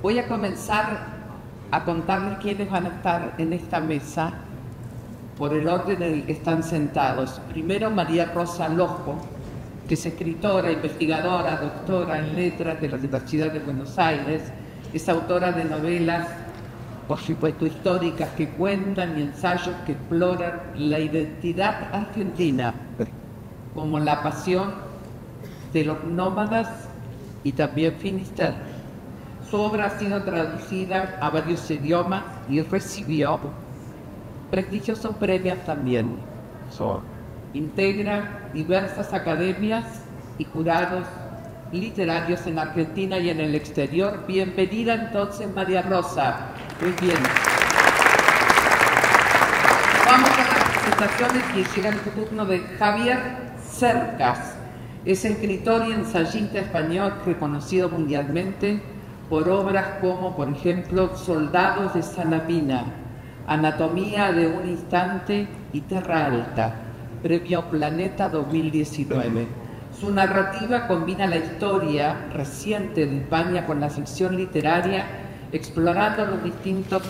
Voy a comenzar a contarles quiénes van a estar en esta mesa por el orden en el que están sentados. Primero, María Rosa Lojo, que es escritora, investigadora, doctora en letras de la Universidad de Buenos Aires. Es autora de novelas, por supuesto, históricas que cuentan y ensayos que exploran la identidad argentina, como la pasión de los nómadas y también finisterras. Su obra ha sido traducida a varios idiomas y recibió prestigiosos premios también. Integra diversas academias y jurados literarios en Argentina y en el exterior. Bienvenida entonces, María Rosa. Muy bien. Vamos a las presentaciones y llega el turno de Javier Cercas. Es escritor y ensayista español reconocido mundialmente por obras como, por ejemplo, Soldados de Salamina, Anatomía de un instante y Terra Alta, Premio Planeta 2019. Su narrativa combina la historia reciente de España con la ficción literaria, explorando los distintos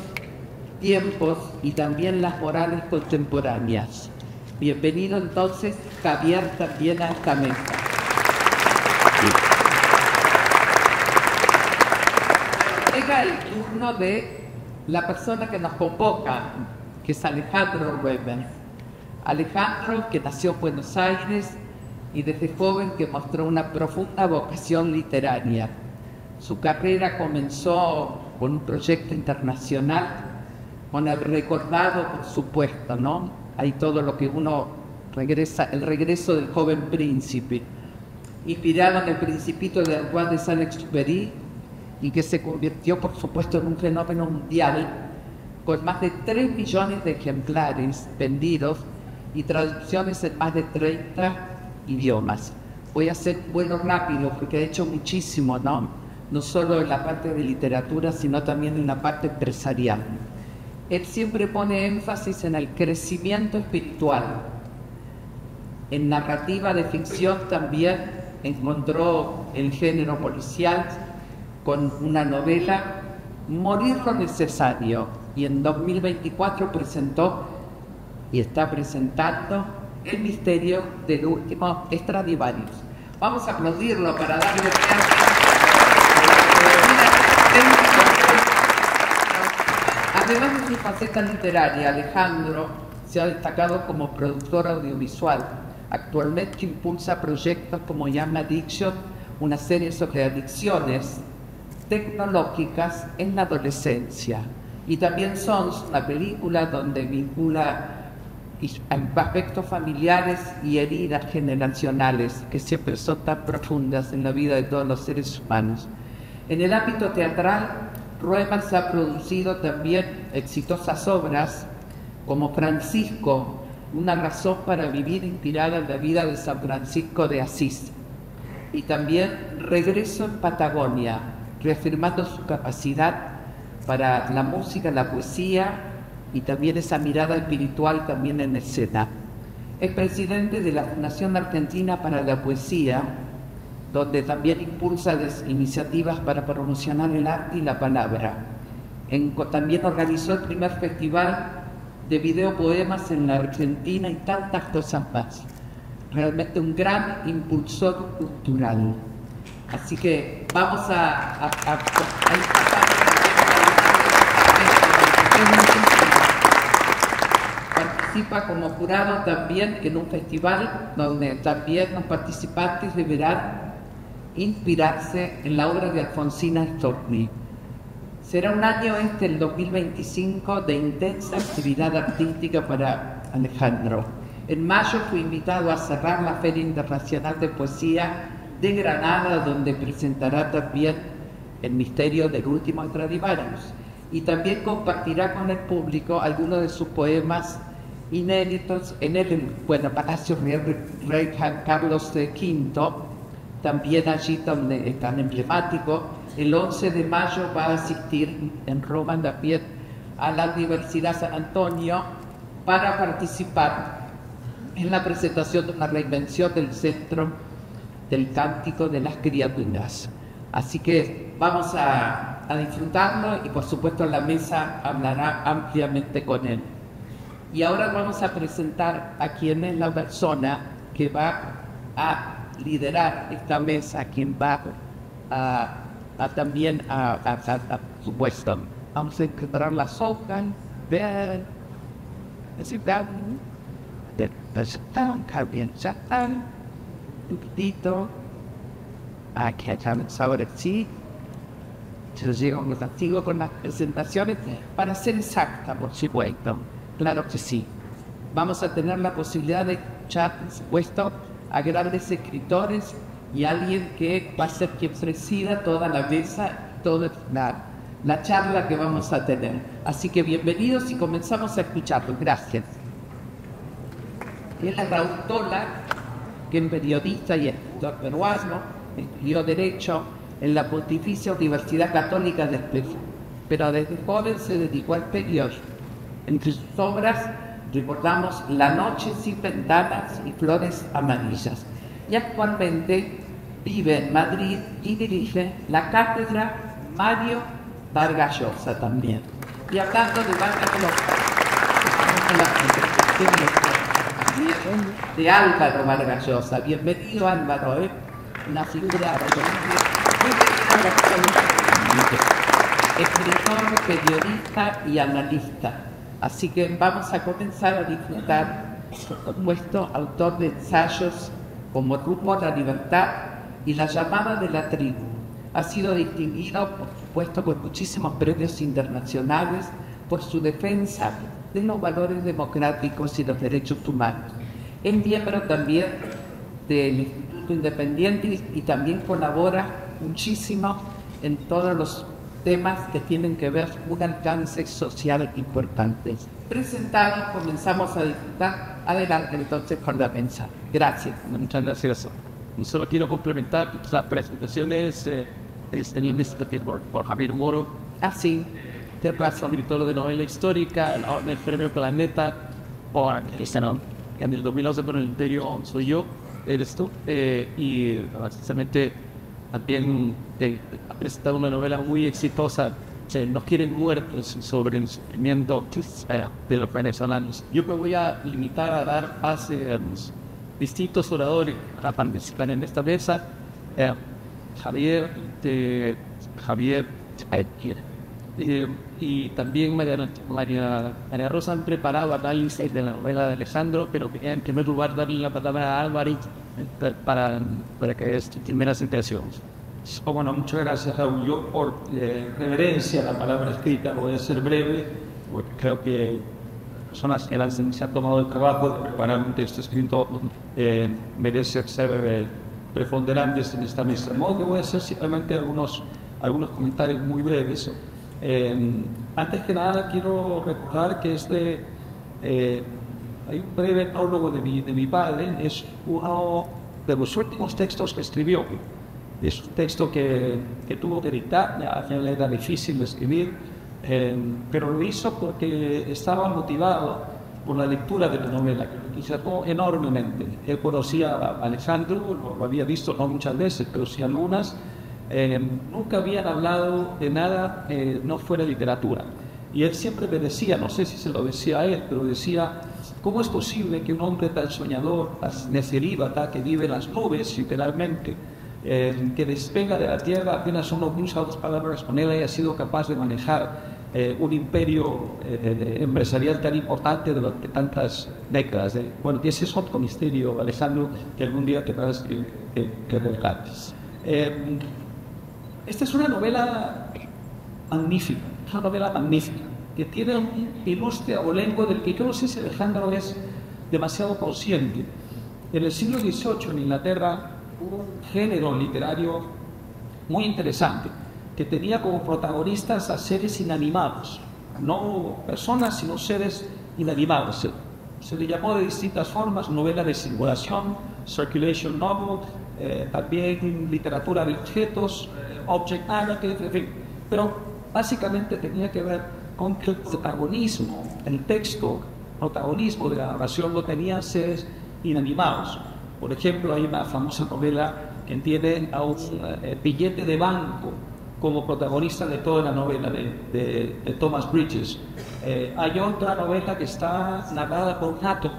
tiempos y también las morales contemporáneas. Bienvenido entonces, Javier, también a esta mesa. Llega el turno de la persona que nos convoca, que es Alejandro Weber. Alejandro, que nació en Buenos Aires y desde joven que mostró una profunda vocación literaria. Su carrera comenzó con un proyecto internacional, con el recordado, por supuesto, ¿no? Hay todo lo que uno regresa, el regreso del joven príncipe, inspirado en el Principito de Antoine de Saint-Exupéry, y que se convirtió, por supuesto, en un fenómeno mundial, con más de 3 millones de ejemplares vendidos y traducciones en más de 30 idiomas. Voy a hacer vuelo rápido porque he hecho muchísimo, ¿no? No solo en la parte de literatura, sino también en la parte empresarial. Él siempre pone énfasis en el crecimiento espiritual. En narrativa de ficción también encontró el género policial con una novela, Morir lo necesario, y en 2024 presentó y está presentando El misterio del último Stradivarius. Vamos a aplaudirlo para darle gracias. Además de su faceta literaria, Alejandro se ha destacado como productor audiovisual. Actualmente impulsa proyectos como Young Addiction, una serie sobre adicciones tecnológicas en la adolescencia, y también Sons, una película donde vincula aspectos familiares y heridas generacionales que siempre son tan profundas en la vida de todos los seres humanos. En el ámbito teatral, Ruemers ha producido también exitosas obras como Francisco, una razón para vivir, inspirada en la vida de San Francisco de Asís, y también Regreso en Patagonia, reafirmando su capacidad para la música, la poesía y también esa mirada espiritual también en escena. Es presidente de la Fundación Argentina para la Poesía, donde también impulsa iniciativas para promocionar el arte y la palabra. También organizó el primer festival de videopoemas en la Argentina y tantas cosas más. Realmente un gran impulsor cultural. Así que vamos a participa como jurado también en un festival donde también los participantes deberán inspirarse en la obra de Alfonsina Storni. Será un año el 2025, de intensa actividad artística para Alejandro. En mayo fue invitado a cerrar la Feria Internacional de Poesía de Granada, donde presentará también El misterio del último Stradivarius, y también compartirá con el público algunos de sus poemas inéditos en el Palacio Rey Juan Carlos V, también allí donde es tan emblemático. El 11 de mayo va a asistir en Roma también a la Universidad San Antonio para participar en la presentación de una reinvención del Centro del Cántico de las Criaturas. Así que vamos a a disfrutarlo y por supuesto la mesa hablará ampliamente con él. Y ahora vamos a presentar a quien es la persona que va a liderar esta mesa, quien va también a su puesto. Vamos a encontrar la soga, ver, necesitar, de presentar, cambiar, un poquito, aquí estamos ahora sí. Llegamos contigo con las presentaciones para ser exacta, por supuesto. Claro que sí. Vamos a tener la posibilidad de escuchar, por supuesto, a grandes escritores y alguien que va a ser quien presida toda la mesa, toda la charla que vamos a tener. Así que bienvenidos y comenzamos a escucharlo. Gracias. Él es Raúl Tola, que es periodista y escritor peruano, estudió Derecho en la Pontificia Universidad Católica del Perú, pero desde joven se dedicó al periodismo. Entre sus obras recordamos La noche sin ventanas y Flores amarillas, y actualmente vive en Madrid y dirige la cátedra Mario Vargas Llosa también. Y hablando de Vargas Llosa, de Álvaro Vargas Llosa. Bienvenido, Álvaro, una figura escritor, periodista y analista. Así que vamos a comenzar a disfrutar, por supuesto, autor de ensayos como Rumbo a la Libertad y La llamada de la tribu. Ha sido distinguido, por supuesto, por muchísimos premios internacionales por su defensa de los valores democráticos y los derechos humanos. Es miembro también del Instituto Independiente y también colabora muchísimo en todos los temas que tienen que ver con un alcance social importante. Presentados, comenzamos a disfrutar. Adelante entonces con la mesa. Gracias. Muchas gracias. Y solo quiero complementar las presentaciones por Javier Moro. Así. Escritor de novela histórica, el premio Planeta, por en el 2011 por el Imperio soy yo, eres tú, y precisamente también ha presentado una novela muy exitosa, Nos quieren muertos, sobre el sufrimiento de los venezolanos. Yo me voy a limitar a dar pase a los distintos oradores para participar en esta mesa. Javier y también María Rosa han preparado análisis de la novela de Alejandro, pero en primer lugar darle la palabra a Álvaro para que es primeras impresiones. Bueno, muchas gracias, Raúl. Yo, por reverencia a la palabra escrita, voy a ser breve, porque creo que personas que se han tomado el trabajo de preparar un texto escrito merecen ser preponderantes en esta mesa. De modo que voy a hacer simplemente algunos comentarios muy breves. Antes que nada quiero recordar que hay un breve prólogo de mi padre. Es uno de los últimos textos que escribió. Es un texto que tuvo que editar, ya era difícil de escribir, pero lo hizo porque estaba motivado por la lectura de la novela, que lo inquietó enormemente. Él conocía a Alejandro, lo había visto no muchas veces, pero sí algunas. Nunca habían hablado de nada no fuera literatura, y él siempre me decía, no sé si se lo decía a él, pero decía: ¿cómo es posible que un hombre tan soñador, tan necerívata, que vive en las nubes literalmente, que despega de la tierra apenas usa dos palabras con él, haya sido capaz de manejar un imperio empresarial tan importante durante tantas décadas? Bueno, y ese es otro misterio, Alejandro, que algún día tendrás que volcar. Esta es una novela magnífica, que tiene un ilustre abolengo del que yo no sé si Alejandro es demasiado consciente. En el siglo XVIII en Inglaterra hubo un género literario muy interesante que tenía como protagonistas a seres inanimados, no personas sino seres inanimados. Se le llamó de distintas formas: novela de circulación, circulation novel, también literatura de objetos, object narrative, en fin. Pero básicamente tenía que ver con que el protagonismo, el protagonismo de la narración lo tenían seres inanimados. Por ejemplo, hay una famosa novela que tiene a un billete de banco como protagonista de toda la novela de Thomas Bridges. Hay otra novela que está narrada por Hato,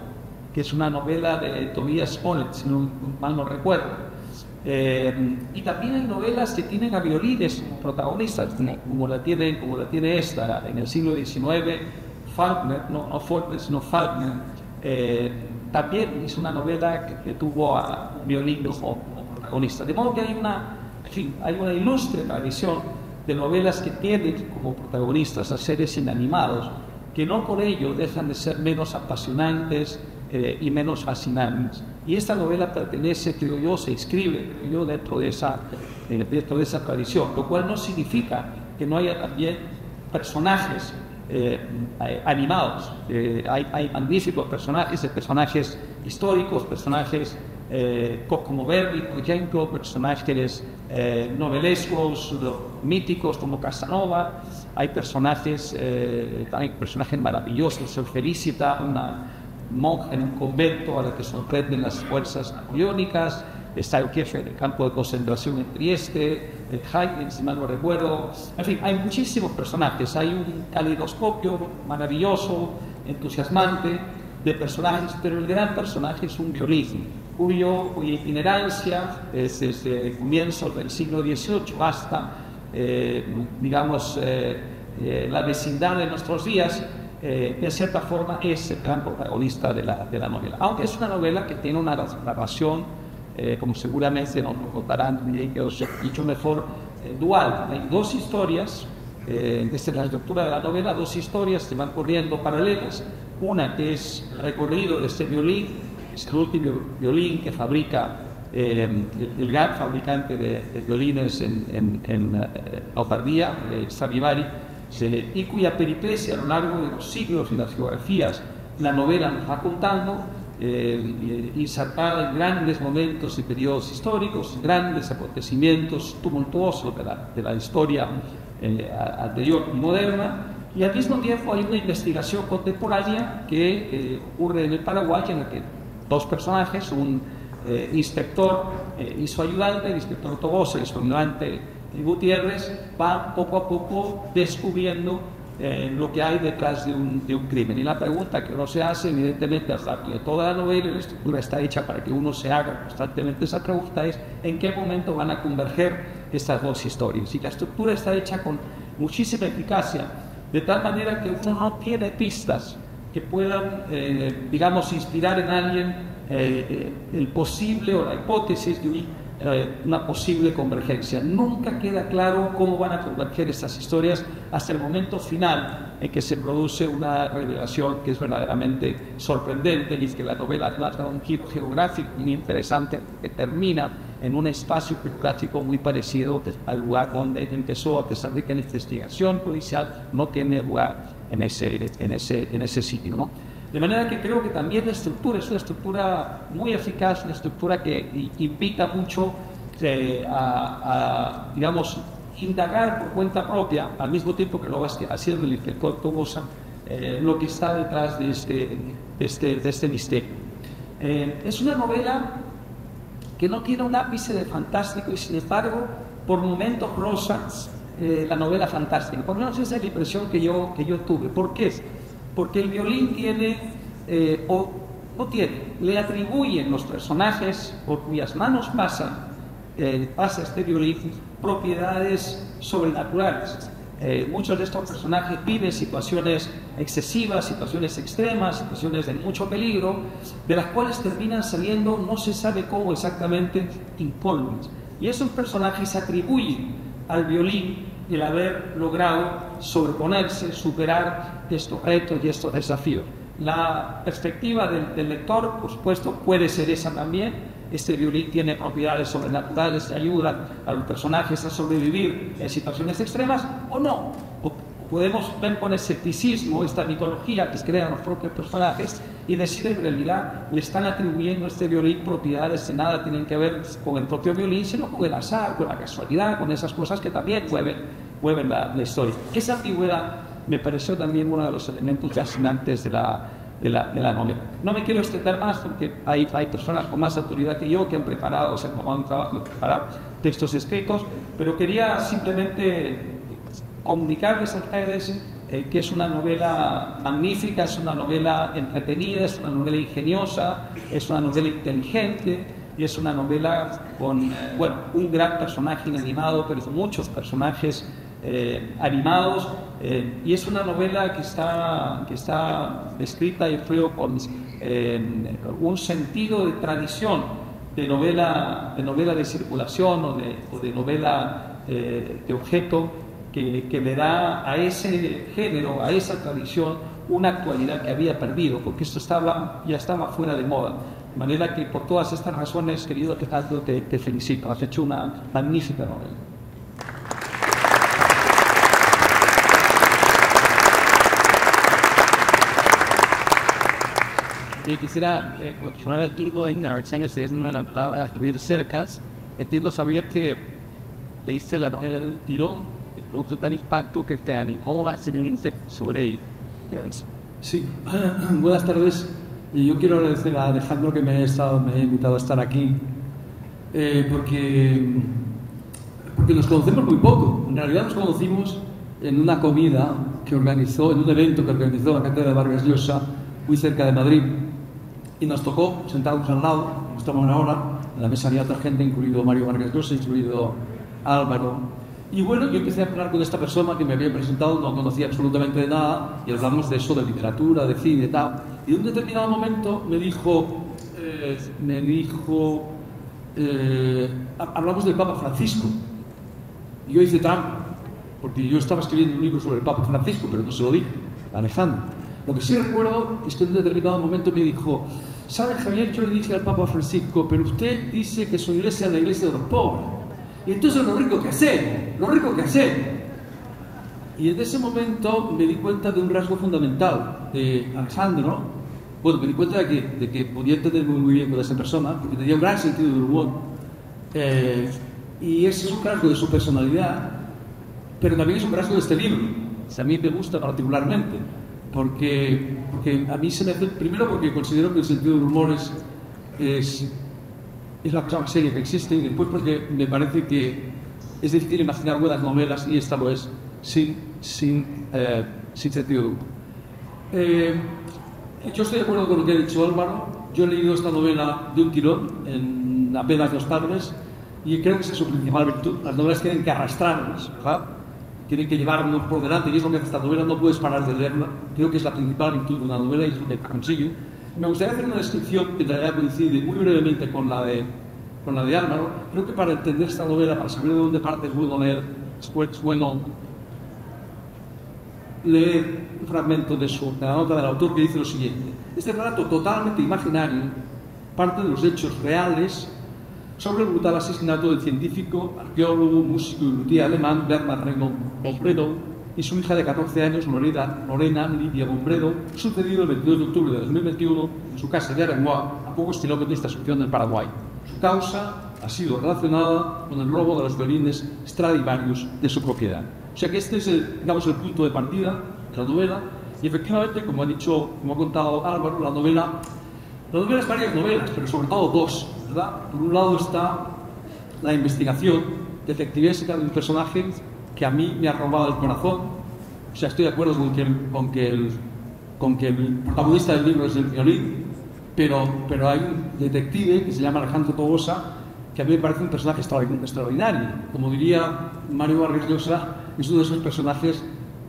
que es una novela de Tobias Smollett, si no mal no recuerdo. Y también hay novelas que tienen a violines como protagonistas, como la tiene esta en el siglo XIX, Faulkner, no Faulkner, sino Faulkner. También es una novela que tuvo a un violín como protagonista. De modo que hay una ilustre tradición de novelas que tienen como protagonistas a seres inanimados, que no por ello dejan de ser menos apasionantes y menos fascinantes. Y esta novela pertenece, creo yo, se inscribe, creo yo, dentro de esa tradición, lo cual no significa que no haya también personajes animados. Hay magníficos personajes históricos, personajes como Verdi, por ejemplo, personajes novelescos, míticos como Casanova. Hay personajes maravillosos. Felicita, una monja en un convento a la que sorprenden las fuerzas napoleónicas. Está el jefe del campo de concentración en Trieste, el Haydn, si mal no recuerdo. En fin, hay muchísimos personajes. Hay un caleidoscopio maravilloso, entusiasmante de personajes, pero el gran personaje es un violín, cuya itinerancia es desde el comienzo del siglo XVIII hasta, la vecindad de nuestros días. En cierta forma es el gran protagonista de la novela. Aunque es una novela que tiene una narración, como seguramente nos lo contarán, que os he dicho mejor, dual. Hay dos historias, desde la estructura de la novela, dos historias que van corriendo paralelas. Una que es el recorrido de este violín, es el último violín que fabrica el gran fabricante de violines en Lombardía, Stradivari, y cuya peripecia a lo largo de los siglos y las geografías la novela nos va contando, insertada en grandes momentos y periodos históricos, grandes acontecimientos tumultuosos de la historia anterior y moderna. Y al mismo tiempo hay una investigación contemporánea que ocurre en el Paraguay, en la que dos personajes, un inspector y su ayudante, el inspector Toboso y su ayudante Gutiérrez, van poco a poco descubriendo lo que hay detrás de un crimen. Y la pregunta que uno se hace, evidentemente, hasta que toda la novela y la estructura está hecha para que uno se haga constantemente esa pregunta, es en qué momento van a converger estas dos historias. Y la estructura está hecha con muchísima eficacia, de tal manera que uno no tiene pistas que puedan, inspirar en alguien el posible o la hipótesis de una posible convergencia. Nunca queda claro cómo van a converger estas historias hasta el momento final en que se produce una revelación que es verdaderamente sorprendente, y es que la novela trata un giro geográfico muy interesante que termina en un espacio geográfico muy parecido al lugar donde empezó, a pesar de que la investigación policial no tiene lugar en ese sitio, ¿no? De manera que creo que también la estructura es una estructura muy eficaz, una estructura que invita mucho a indagar por cuenta propia, al mismo tiempo que lo va haciendo el inspector Tobosa, lo que está detrás de este misterio. Es una novela que no tiene un ápice de fantástico y, sin embargo, por momentos rozas la novela fantástica. Por lo menos esa es la impresión que yo tuve. ¿Por qué? Porque el violín le atribuyen los personajes por cuyas manos pasa este violín propiedades sobrenaturales. Muchos de estos personajes viven situaciones excesivas, situaciones extremas, situaciones de mucho peligro, de las cuales terminan saliendo, no se sabe cómo exactamente, incólumes. Y esos personajes atribuyen al violín el haber logrado sobreponerse, superar estos retos y estos desafíos. La perspectiva del lector, por supuesto, puede ser esa también. Este violín tiene propiedades sobrenaturales que ayudan a los personajes a sobrevivir en situaciones extremas, o no. O podemos ver con escepticismo esta mitología que crean los propios personajes y decir que en realidad le están atribuyendo a este violín propiedades que nada tienen que ver con el propio violín, sino con el azar, con la casualidad, con esas cosas que también mueven la historia. Esa ambigüedad me pareció también uno de los elementos fascinantes de de la novela. No me quiero extender más porque hay personas con más autoridad que yo que han preparado, o sea, como han trabajado de preparar textos escritos, pero quería simplemente comunicarles a ustedes que es una novela magnífica, es una novela entretenida, es una novela ingeniosa, es una novela inteligente y es una novela con un gran personaje inanimado, pero con muchos personajes animados, y es una novela que está escrita, yo creo, con un sentido de tradición de novela de circulación o de novela de objeto que le da a ese género, a esa tradición, una actualidad que había perdido, porque esto ya estaba fuera de moda. De manera que por todas estas razones, querido Alejandro, te felicito. Has hecho una magnífica novela. Y quisiera continuar el turno en la reseña, si es una palabra a escribir cercas. Entiendo saber que leíste la novela del tirón, el producto tan impacto que te animó a hacer sobre ello. Sí, buenas tardes. Y yo quiero agradecer a Alejandro que me ha invitado a estar aquí, porque nos conocemos muy poco. En realidad nos conocimos en una comida que organizó, en un evento que organizó la Cátedra de Vargas Llosa, muy cerca de Madrid. Y nos tocó sentarnos al lado, como estamos ahora. En la mesa había otra gente, incluido Mario Vargas Llosa, incluido Álvaro. Y bueno, yo empecé a hablar con esta persona que me había presentado, no conocía absolutamente de nada, y hablamos de eso, de literatura, de cine y tal. Y en un determinado momento me dijo, hablamos del Papa Francisco. Y yo hice trampa, porque yo estaba escribiendo un libro sobre el Papa Francisco, pero no se lo dije a Alejandro. Lo que sí recuerdo es que en un determinado momento me dijo, ¿sabe, Javier? Yo le dije al Papa Francisco, pero usted dice que su iglesia es la iglesia de los pobres. Y entonces lo rico que hacemos. Y en ese momento me di cuenta de un rasgo fundamental de Alejandro. Bueno, me di cuenta de que podía entender muy bien con esa persona, porque tenía un gran sentido del humor. Y ese es un rasgo de su personalidad, pero también es un rasgo de este libro. O sea, a mí me gusta particularmente, porque a mí se me hace, primero porque considero que el sentido del humor es la cosa más seria que existe, y después porque me parece que es difícil imaginar buenas novelas, y esta lo es, sin sentido de humor. Yo estoy de acuerdo con lo que ha dicho Álvaro. Yo he leído esta novela de un tirón, en apenas 2 tardes, y creo que esa es su principal virtud. Las novelas tienen que arrastrarnos, ¿verdad? Tienen que llevarnos por delante, y es lo que hace esta novela, no puedes parar de leerla. Creo que es la principal virtud de una novela y es lo que consigue. Me gustaría hacer una descripción que en realidad coincide muy brevemente con la de Álvaro. Creo que para entender esta novela, para saber de dónde parte, es bueno leer, es bueno leer un fragmento de la nota del autor que dice lo siguiente: este relato totalmente imaginario parte de los hechos reales sobre el brutal asesinato del científico, arqueólogo, músico y luthier alemán Bernhard Reinhold Gombredo y su hija de 14 años, Lorena Lidia Gombredo, sucedido el 22 de octubre de 2021 en su casa de Aranguá, a pocos kilómetros de esta Asunción del Paraguay. Su causa ha sido relacionada con el robo de los violines Stradivarius de su propiedad. O sea que este es el punto de partida de la novela, y efectivamente, como ha contado Álvaro, la novela es varias novelas, pero sobre todo 2, ¿verdad? Por un lado está la investigación detectivesca de un personaje que a mí me ha robado el corazón. O sea, estoy de acuerdo con que el protagonista del libro es el violín, pero hay un detective que se llama Alejandro Tobosa, que a mí me parece un personaje extraordinario. Como diría Mario Vargas Llosa, es uno de esos personajes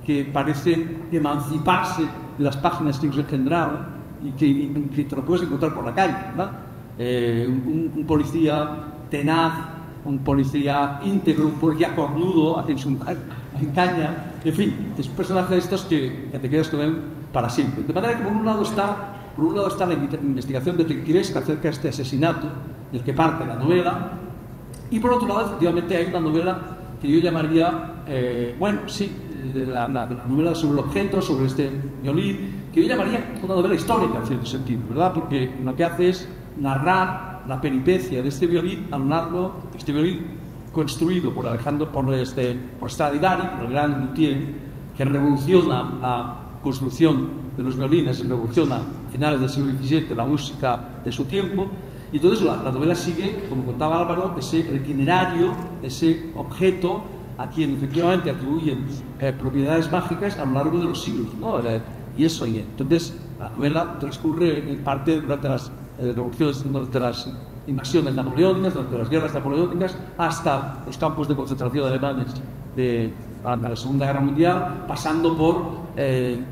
que parecen emanciparse de las páginas que nos engendraron y que te lo puedes encontrar por la calle, ¿verdad? Un policía tenaz, un policía íntegro, un policía cornudo, en caña, en fin, es un personaje de estos que te quedas con él para siempre. De manera que por un lado está la investigación detectivesca acerca de este asesinato, del que parte la novela, y por otro lado, efectivamente, hay una novela que yo llamaría, la novela sobre el objeto, sobre este violín, que yo llamaría una novela histórica, en cierto sentido, ¿verdad? Porque lo que hace es narrar la peripecia de este violín a lo largo de este violín construido por Stradivari, por el gran luthier, que revoluciona construcción de los violines revoluciona a finales del siglo XVII la música de su tiempo. Y entonces la novela sigue, como contaba Álvaro, ese itinerario, ese objeto a quien efectivamente atribuyen propiedades mágicas a lo largo de los siglos, ¿no? Y eso, y entonces la novela transcurre en parte durante las revoluciones, durante las invasiones napoleónicas, durante las guerras napoleónicas, hasta los campos de concentración alemanes de la Segunda Guerra Mundial, pasando por el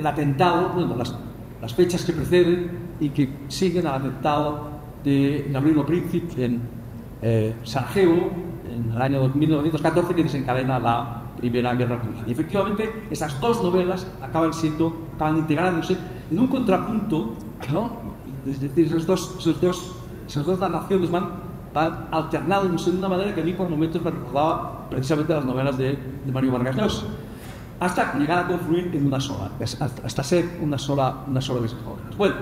atentado, bueno, las fechas que preceden y que siguen al atentado de Gavrilo Princip en Sarajevo en el año 1914, que desencadena la Primera Guerra Mundial. Y efectivamente esas dos novelas acaban integrándose en un contrapunto, ¿no? Es decir, esas dos narraciones van alternándose de una manera que a mí por momentos me recordaba precisamente las novelas de Mario Vargas Llosa, hasta llegar a confluir en una sola, hasta ser una sola de esas obras. Bueno,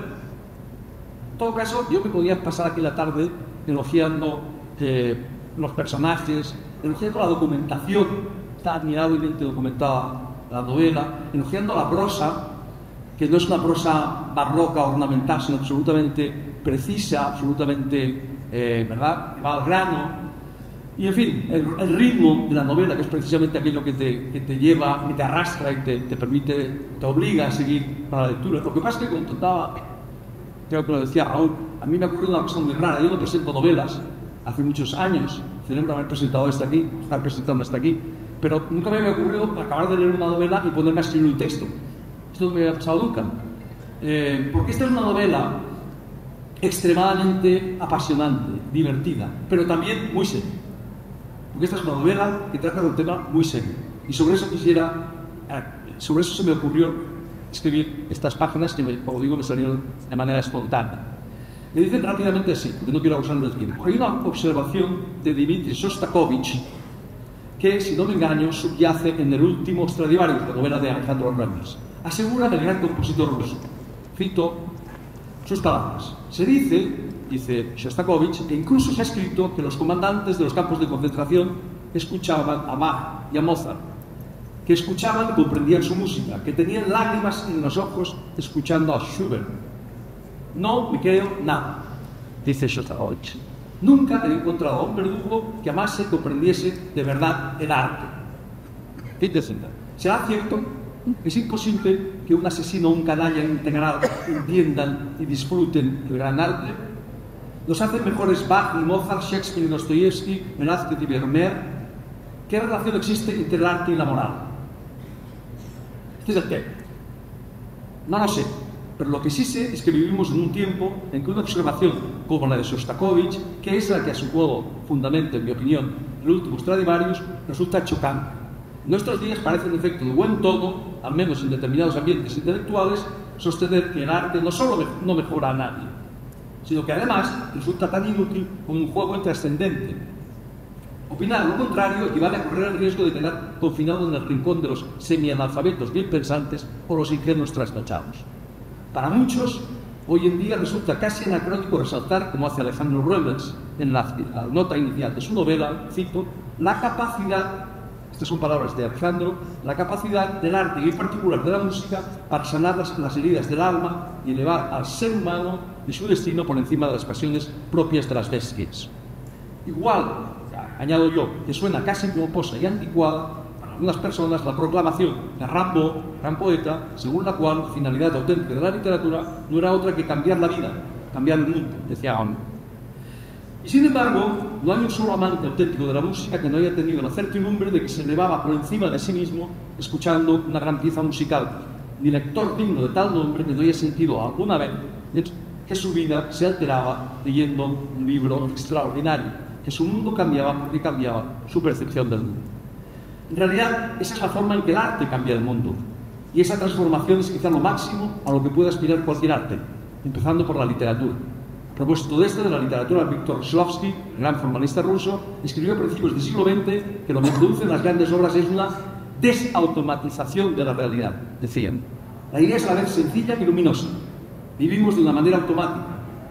en todo caso, yo me podía pasar aquí la tarde elogiando los personajes, elogiando la documentación, está admirablemente documentada la novela, elogiando la prosa, que no es una prosa barroca ornamental, sino absolutamente precisa, absolutamente, ¿verdad?, va al grano. Y en fin, el ritmo de la novela, que es precisamente aquello que te lleva, que te arrastra y te permite, te obliga a seguir para la lectura. Lo que pasa es que cuando contaba, creo que lo decía Raúl, a mí me ha ocurrido una cosa muy rara. Yo no presento novelas hace muchos años, celebro haber presentado esta aquí, estar presentando esta aquí, pero nunca me había ocurrido acabar de leer una novela y ponerme a escribir un texto. Esto no me había pasado nunca. Porque esta es una novela extremadamente apasionante, divertida, pero también muy seria. Porque esta es una novela que trata de un tema muy serio. Y sobre eso sobre eso se me ocurrió escribir estas páginas que, como digo, me salieron de manera espontánea. Me dicen rápidamente así, porque no quiero abusar del tiempo. Hay una observación de Dmitri Shostakovich que, si no me engaño, subyace en el último Stradivarius, la novela de Alejandro Ramos. Asegura el gran compositor ruso. Cito sus palabras. Se dice Shostakovich, que incluso se ha escrito que los comandantes de los campos de concentración escuchaban a Bach y a Mozart, que escuchaban y comprendían su música, que tenían lágrimas en los ojos escuchando a Schubert. No me creo nada, dice Shostakovich. Nunca he encontrado a un verdugo que amase y comprendiese de verdad el arte. ¿Será cierto? Es imposible que un asesino o un canalla integral entiendan y disfruten el gran arte. ¿Los hacen mejores Bach y Mozart, Shakespeare y Dostoyevsky, Velázquez y Vermeer? ¿Qué relación existe entre el arte y la moral? Este es el tema. No lo sé, pero lo que sí sé es que vivimos en un tiempo en que una observación como la de Shostakovich, que es la que a su modo fundamenta, en mi opinión, el último Stradivarius, resulta chocante. En nuestros días parece en efecto de buen tono, al menos en determinados ambientes intelectuales, sostener que el arte no solo no mejora a nadie, sino que además resulta tan inútil como un juego trascendente. Opinar lo contrario equivale a correr el riesgo de quedar confinado en el rincón de los semianalfabetos bien pensantes o los ingenuos trasnochados. Para muchos, hoy en día resulta casi anacrónico resaltar, como hace Alejandro Rubens en la nota inicial de su novela, cito, la capacidad, estas son palabras de Alejandro, la capacidad del arte y en particular de la música para sanar las heridas del alma y elevar al ser humano y su destino por encima de las pasiones propias de las bestias. Igual, añado yo, que suena casi pomposa y anticuada para algunas personas la proclamación de Rimbaud, gran poeta, según la cual la finalidad auténtica de la literatura no era otra que cambiar la vida, cambiar el mundo, decía Goethe. Y sin embargo, no hay un solo amante auténtico de la música que no haya tenido la certidumbre de que se elevaba por encima de sí mismo escuchando una gran pieza musical, ni lector digno de tal nombre que no haya sentido alguna vez que su vida se alteraba leyendo un libro extraordinario, que su mundo cambiaba porque cambiaba su percepción del mundo. En realidad, esa es la forma en que el arte cambia el mundo, y esa transformación es quizá lo máximo a lo que puede aspirar cualquier arte, empezando por la literatura. A propósito de la literatura, Víctor Shklovsky, gran formalista ruso, escribió a principios del siglo XX que lo que produce en las grandes obras es una desautomatización de la realidad, decían. La idea es a la vez sencilla y luminosa. Vivimos de una manera automática,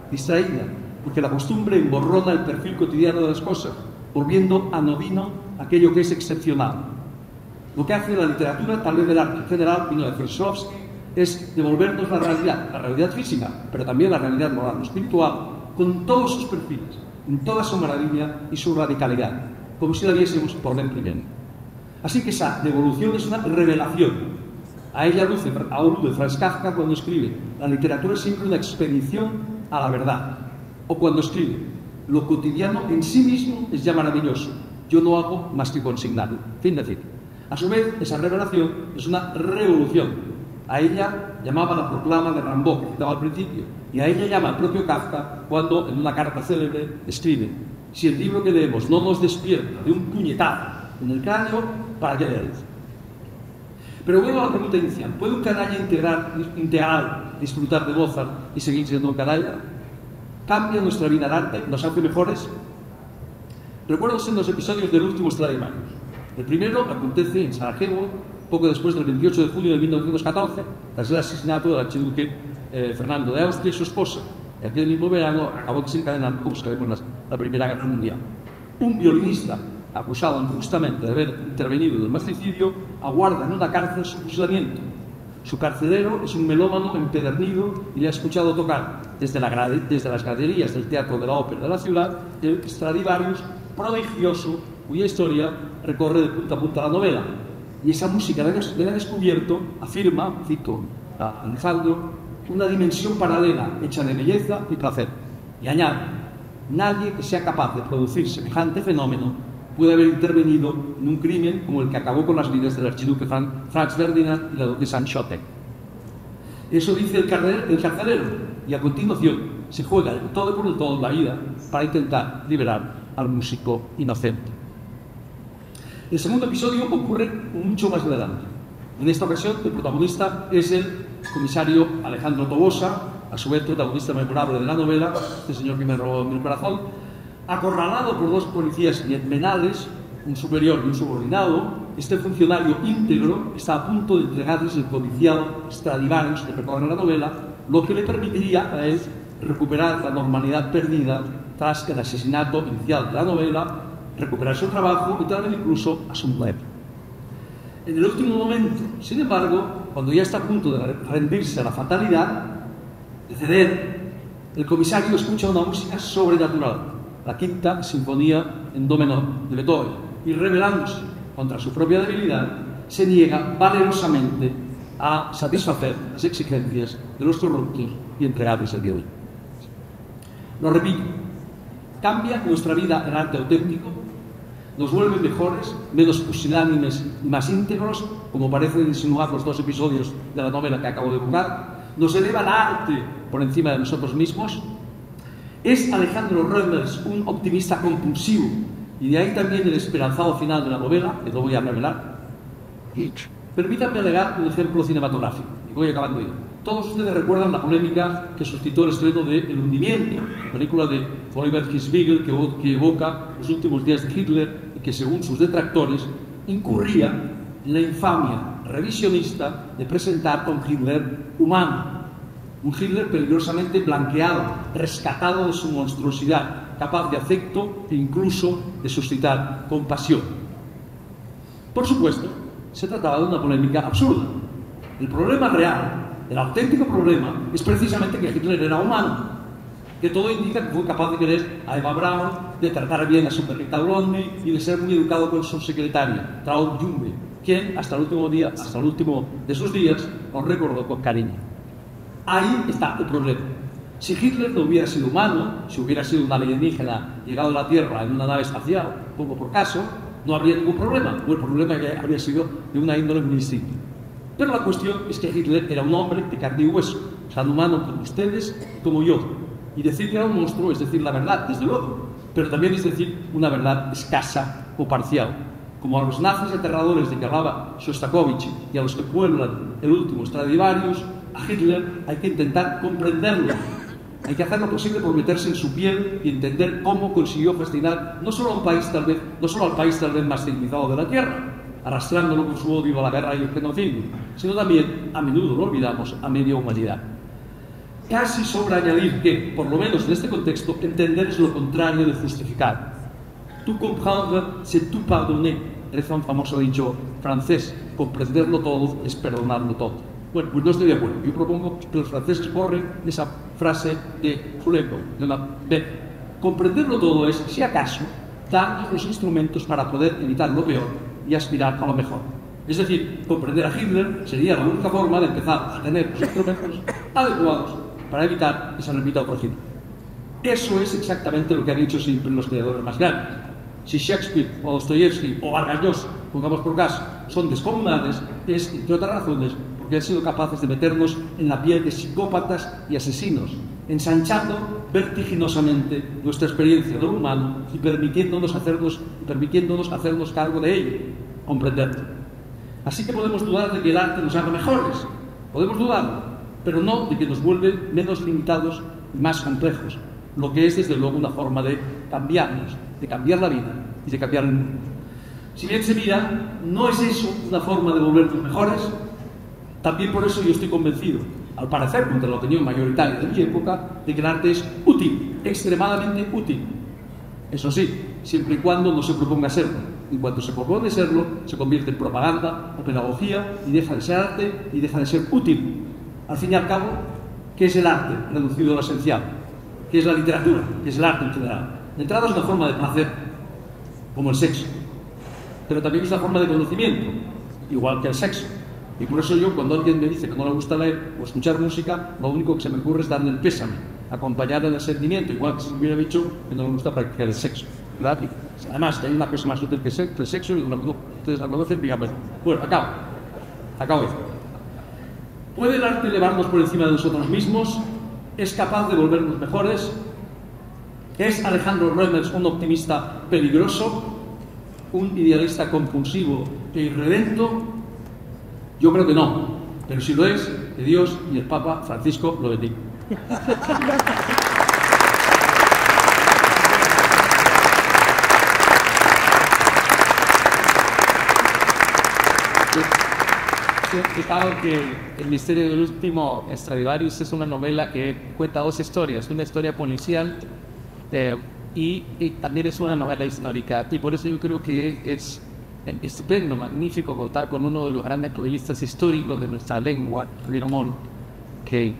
distraída, porque la costumbre emborrona el perfil cotidiano de las cosas, volviendo anodino aquello que es excepcional. Lo que hace la literatura, tal vez del arte en general, y no de Fersovsky, es devolvernos la realidad física, pero también la realidad moral o espiritual, con todos sus perfiles, en toda su maravilla y su radicalidad, como si la viésemos por dentro y bien. Así que esa devolución es una revelación. A ella alude Franz Kafka cuando escribe: la literatura es siempre una expedición a la verdad. O cuando escribe: lo cotidiano en sí mismo es ya maravilloso, yo no hago más que consignarlo. Fin de cita. A su vez, esa revelación es una revolución. A ella llamaba la proclama de Rimbaud, que citaba al principio, y a ella llama el propio Kafka cuando, en una carta célebre, escribe: si el libro que leemos no nos despierta de un puñetazo en el cráneo, ¿para qué leerlo? Pero vuelvo a la pregunta inicial: ¿puede un canalla integral disfrutar de Mozart y seguir siendo un canalla? ¿Cambia nuestra vida el arte? ¿Nos hace mejores? Recuerdo en los episodios del último Stradivarius. El primero acontece en Sarajevo, poco después del 28 de junio de 1914, tras el asesinato del archiduque Fernando de Austria y su esposa. Y aquel mismo verano acabó desencadenando, como sabemos, la Primera Guerra Mundial. Un violinista acusado injustamente de haber intervenido en el magnicidio aguarda en una cárcel su fusilamiento. Su carcelero es un melómano empedernido y le ha escuchado tocar desde las graderías del Teatro de la Ópera de la ciudad el Stradivarius prodigioso, cuya historia recorre de punta a punta la novela. Y esa música le ha descubierto, afirma, cito a Alejandro, una dimensión paralela hecha de belleza y placer. Y añade: nadie que sea capaz de producir semejante fenómeno puede haber intervenido en un crimen como el que acabó con las vidas del archiduque Franz Ferdinand y la duquesa Schotek. Eso dice el carcelero, y a continuación se juega el todo por el todo en la vida para intentar liberar al músico inocente. El segundo episodio ocurre mucho más adelante. En esta ocasión el protagonista es el comisario Alejandro Tobosa, a su vez protagonista memorable de la novela, este señor que me robó mi corazón, acorralado por dos policías penales, un superior y un subordinado. Este funcionario íntegro está a punto de entregarles el codiciado Stradivarius que recorre la novela, lo que le permitiría a él recuperar la normalidad perdida tras el asesinato inicial de la novela, recuperar su trabajo y tal vez incluso a su mujer. En el último momento, sin embargo, cuando ya está a punto de rendirse a la fatalidad, de ceder, el comisario escucha una música sobrenatural, la quinta sinfonía en do menor de Beethoven, y rebelándose contra su propia debilidad, se niega valerosamente a satisfacer las exigencias de los corruptos y entregables al violín. Lo repito: cambia nuestra vida el arte auténtico, nos vuelve mejores, menos pusilánimes y más íntegros, como parecen insinuar los dos episodios de la novela que acabo de evocar, nos eleva el arte por encima de nosotros mismos. Es Alejandro Reumers un optimista compulsivo, y de ahí también el esperanzado final de la novela, que no voy a revelar. Permítanme alegar un ejemplo cinematográfico, y voy acabando yo. Todos ustedes recuerdan la polémica que suscitó el estreno de El hundimiento, película de Oliver Hirschbiegel que evoca los últimos días de Hitler y que, según sus detractores, incurría en la infamia revisionista de presentar a un Hitler humano, un Hitler peligrosamente blanqueado, rescatado de su monstruosidad, capaz de afecto e incluso de suscitar compasión. Por supuesto, se trataba de una polémica absurda. El problema real, el auténtico problema, es precisamente que Hitler era humano, que todo indica que fue capaz de querer a Eva Braun, de tratar bien a su perrita Blondie y de ser muy educado con su secretaria, Traut Junge, quien hasta el último de sus días os recordó con cariño. Ahí está el problema. Si Hitler no hubiera sido humano, si hubiera sido un alienígena llegado a la Tierra en una nave espacial, como por caso, no habría ningún problema, o el problema que habría sido de una índole muy distinta. Pero la cuestión es que Hitler era un hombre de carne y hueso, tan humano como ustedes y como yo. Y decir que era un monstruo es decir la verdad, desde luego, pero también es decir una verdad escasa o parcial. Como a los nazis aterradores de que hablaba Shostakovich y a los que pueblan el último Stradivarius, a Hitler hay que intentar comprenderlo. Hay que hacer lo posible por meterse en su piel y entender cómo consiguió fascinar no solo al país tal vez más civilizado de la Tierra, arrastrándolo con su odio a la guerra y el genocidio, sino también, a menudo lo olvidamos, a media humanidad. Casi sobra añadir que, por lo menos en este contexto, entender es lo contrario de justificar. Tout comprendre, c'est tout pardonner. reza un famoso dicho francés: comprenderlo todo es perdonarlo todo. Bueno, pues no estoy de acuerdo. Yo propongo que los franceses borren esa frase de Fulego, de comprenderlo todo es, si acaso, darnos los instrumentos para poder evitar lo peor y aspirar a lo mejor. Es decir, comprender a Hitler sería la única forma de empezar a tener los instrumentos adecuados para evitar que se repita otro Hitler. Eso es exactamente lo que han hecho siempre los creadores más grandes. Si Shakespeare o Dostoyevsky o Vargas Llosa, pongamos por caso, son descomunales, es, entre otras razones, porque han sido capaces de meternos en la piel de psicópatas y asesinos, ensanchando vertiginosamente nuestra experiencia de lo humano y permitiéndonos hacernos cargo de ello, comprenderlo. Así que podemos dudar de que el arte nos haga mejores, podemos dudarlo, pero no de que nos vuelve menos limitados y más complejos, lo que es desde luego una forma de cambiarnos, de cambiar la vida y de cambiar el mundo. Si bien se mira, no es eso una forma de volvernos mejores. También por eso yo estoy convencido, al parecer contra la opinión mayoritaria de mi época, de que el arte es útil, extremadamente útil. Eso sí, siempre y cuando no se proponga serlo. Y cuando se propone serlo, se convierte en propaganda o pedagogía y deja de ser arte y deja de ser útil. Al fin y al cabo, ¿qué es el arte reducido a lo esencial? ¿Qué es la literatura? ¿Qué es el arte en general? De entrada es una forma de placer, como el sexo. Pero también es una forma de conocimiento, igual que el sexo. Y por eso yo, cuando alguien me dice que no le gusta leer o escuchar música, lo único que se me ocurre es darle el pésame, acompañarle del sentimiento, igual que si me hubiera dicho que no le gusta practicar el sexo, ¿verdad? Y además, hay una cosa más útil que el sexo, y ustedes la conocen, digamos. Bueno, acabo esto. ¿Puede el arte elevarnos por encima de nosotros mismos? ¿Es capaz de volvernos mejores? ¿Es Alejandro Reimers un optimista peligroso? ¿Un idealista compulsivo e irredento? Yo creo que no, pero si lo es, que Dios y el Papa Francisco lo bendiga. Claro que El misterio del último Stradivarius es una novela que cuenta dos historias, una historia policial y también es una novela histórica, y por eso yo creo que es estupendo, magnífico contar con uno de los grandes novelistas históricos de nuestra lengua, Rimón, que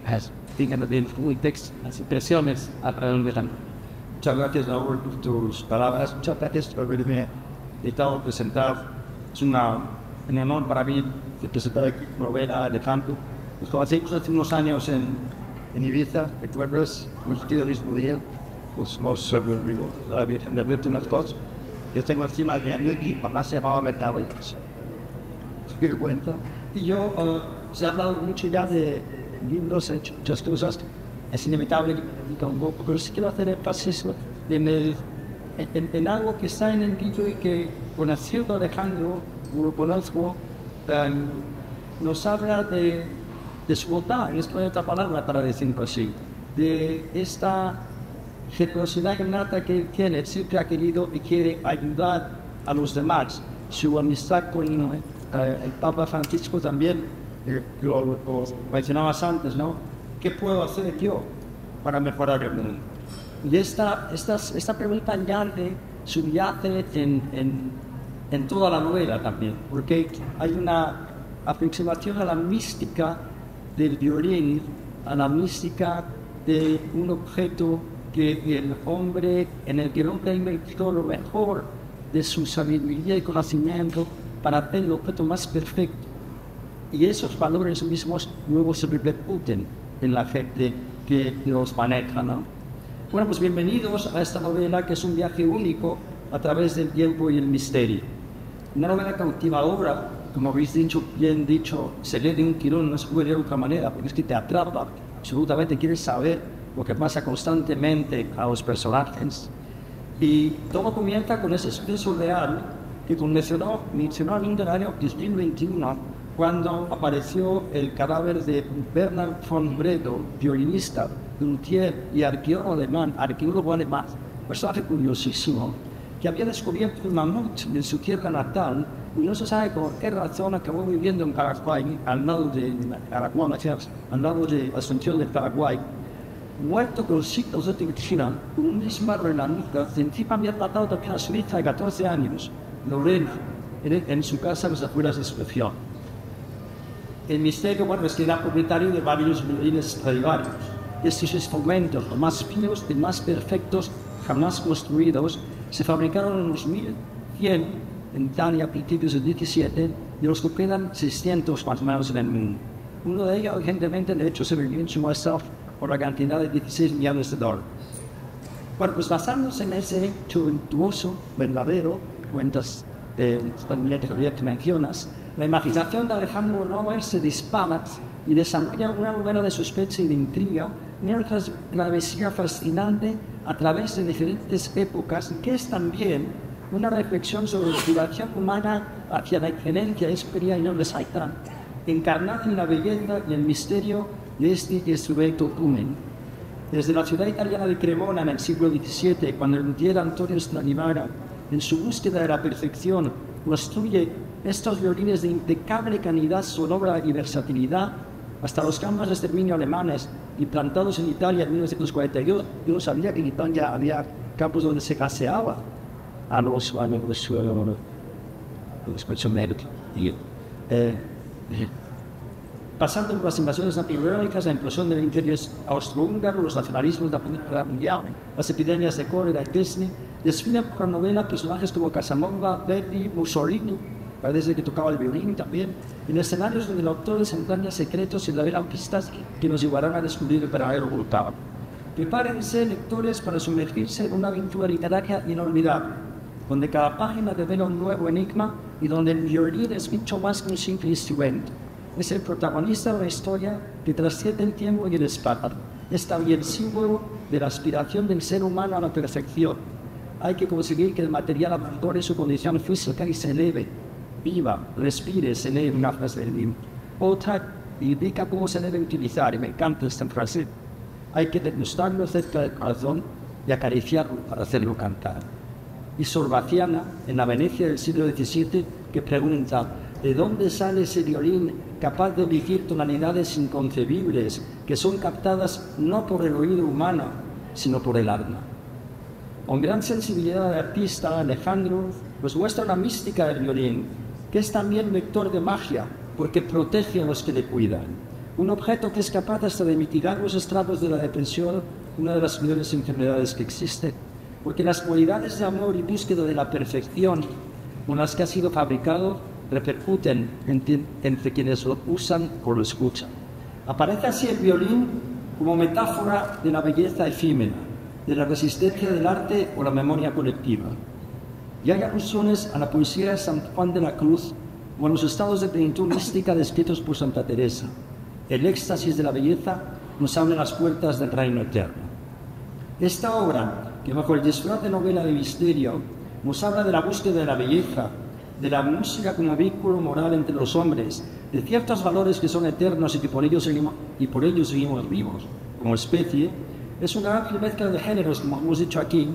tiene un texto, las impresiones alrededor de la novela. Muchas gracias, Raúl, por tus palabras. Muchas gracias por haberme invitado a presentar. Es un honor para mí de presentar aquí novela de campo. Nos conocimos hace unos años en Ibiza, ¿recuerdas? Hemos ido el mismo día. Pues hemos sobrevivido a la Virgen de verte unas cosas. Yo tengo encima de mí y mamá se llamaba Metálicos. ¿Qué cuenta? Y yo, se ha hablado mucho ya de libros, he hecho muchas cosas. Es inevitable que me diga un poco, pero sí quiero hacer énfasis en algo que está en el libro y que, conociendo a Alejandro, lo conozco, nos habla de su bondad, es otra palabra para decirlo así, de esta generosidad innata que él tiene, siempre ha querido y quiere ayudar a los demás. Su amistad con el Papa Francisco también, lo mencionabas antes, ¿no? ¿Qué puedo hacer yo para mejorar el mundo? Y esta pregunta añade, subyace en toda la novela también, porque hay una aproximación a la mística del violín, a la mística de un objeto que el hombre, en el que el hombre ha invertido lo mejor de su sabiduría y conocimiento para hacer el objeto más perfecto. Y esos valores mismos luego se repercuten en la gente que los maneja, ¿no? Bueno, pues bienvenidos a esta novela, que es un viaje único a través del tiempo y el misterio. Una novela cautivadora, como habéis bien dicho, se lee de un tirón, no se puede leer de otra manera, porque es que te atrapa, absolutamente quieres saber lo que pasa constantemente a los personajes. Y todo comienza con ese suceso real que mencionó en el año 2021, cuando apareció el cadáver de Bernard von Bredow, violinista, luthier y arqueólogo alemán, personaje curiosísimo, que había descubierto un mamut en su tierra natal y no se sabe por qué razón acabó viviendo en Paraguay, al lado de Asunción del Paraguay, muerto con signos de toxina, un disparo en la nuca. Encima había tratado también a su hija de 14 años, Lorena, en su casa en las afueras de Suecia. El misterio, bueno, es que era propietario de varios violines Stradivarius. Estos instrumentos, los más finos y más perfectos jamás construidos, se fabricaron en los 1100 en Italia a principios del 17, de los que quedan 600 más o menos en el mundo. Uno de ellos, urgentemente, de hecho, se vendió en su muestra por la cantidad de $16 millones. Bueno, pues basándose en ese hecho virtuoso, verdadero, cuentas de que mencionas, la imaginación de Alejandro Romer se dispara y desarrolla una novela de sospecha y de intriga, una travesía fascinante a través de diferentes épocas, que es también una reflexión sobre la aspiración humana hacia la excelencia espiritual y no desaitada, encarnada en la belleza y el misterio de este instrumento humen. Desde la ciudad italiana de Cremona en el siglo XVII, cuando el luthier Antonio Stradivari, en su búsqueda de la perfección, construye estos violines de impecable calidad sonora y versatilidad, hasta los campos de exterminio alemanes implantados en Italia en 1942. Yo no sabía que en Italia había campos donde se gaseaba a los prisioneros. Pasando por las invasiones napoleónicas, la implosión del imperio austrohúngaro, los nacionalismos de la Primera Guerra Mundial, las epidemias de cólera y peste, desfilan por la novela personajes como Casanova, Verdi, Mussolini, parece que tocaba el violín también, en escenarios donde el autor desentraña secretos y revela pistas que nos llevarán a descubrir el verdadero culpable. Prepárense, lectores, para sumergirse en una aventura literaria inolvidable, donde cada página revela un nuevo enigma y donde el violín es mucho más que un simple instrumento. Es el protagonista de una historia que trasciende el tiempo y el espacio. Es también símbolo de la aspiración del ser humano a la perfección. Hay que conseguir que el material abandone su condición física y se eleve, viva, respire, se lee una frase del libro. Otra indica cómo se debe utilizar, y me encanta esta frase. Hay que degustarlo cerca del corazón y acariciarlo para hacerlo cantar. Y Sorbaciana, en la Venecia del siglo XVII, que pregunta: ¿de dónde sale ese violín capaz de emitir tonalidades inconcebibles que son captadas no por el oído humano, sino por el alma? Con gran sensibilidad de artista, Alejandro nos muestra la mística del violín, que es también vector de magia, porque protege a los que le cuidan. Un objeto que es capaz hasta de mitigar los estragos de la depresión, una de las mayores enfermedades que existen, porque las cualidades de amor y búsqueda de la perfección con las que ha sido fabricado repercuten entre quienes lo usan o lo escuchan. Aparece así el violín como metáfora de la belleza efímera, de la resistencia del arte o la memoria colectiva. Y hay alusiones a la poesía de San Juan de la Cruz o a los estados de plenitud mística descritos por Santa Teresa. El éxtasis de la belleza nos abre las puertas del reino eterno. Esta obra, que bajo el disfraz de novela de misterio nos habla de la búsqueda de la belleza, de la música como vínculo moral entre los hombres, de ciertos valores que son eternos y que por ellos seguimos vivos como especie, es una amplia mezcla de géneros, como hemos dicho aquí,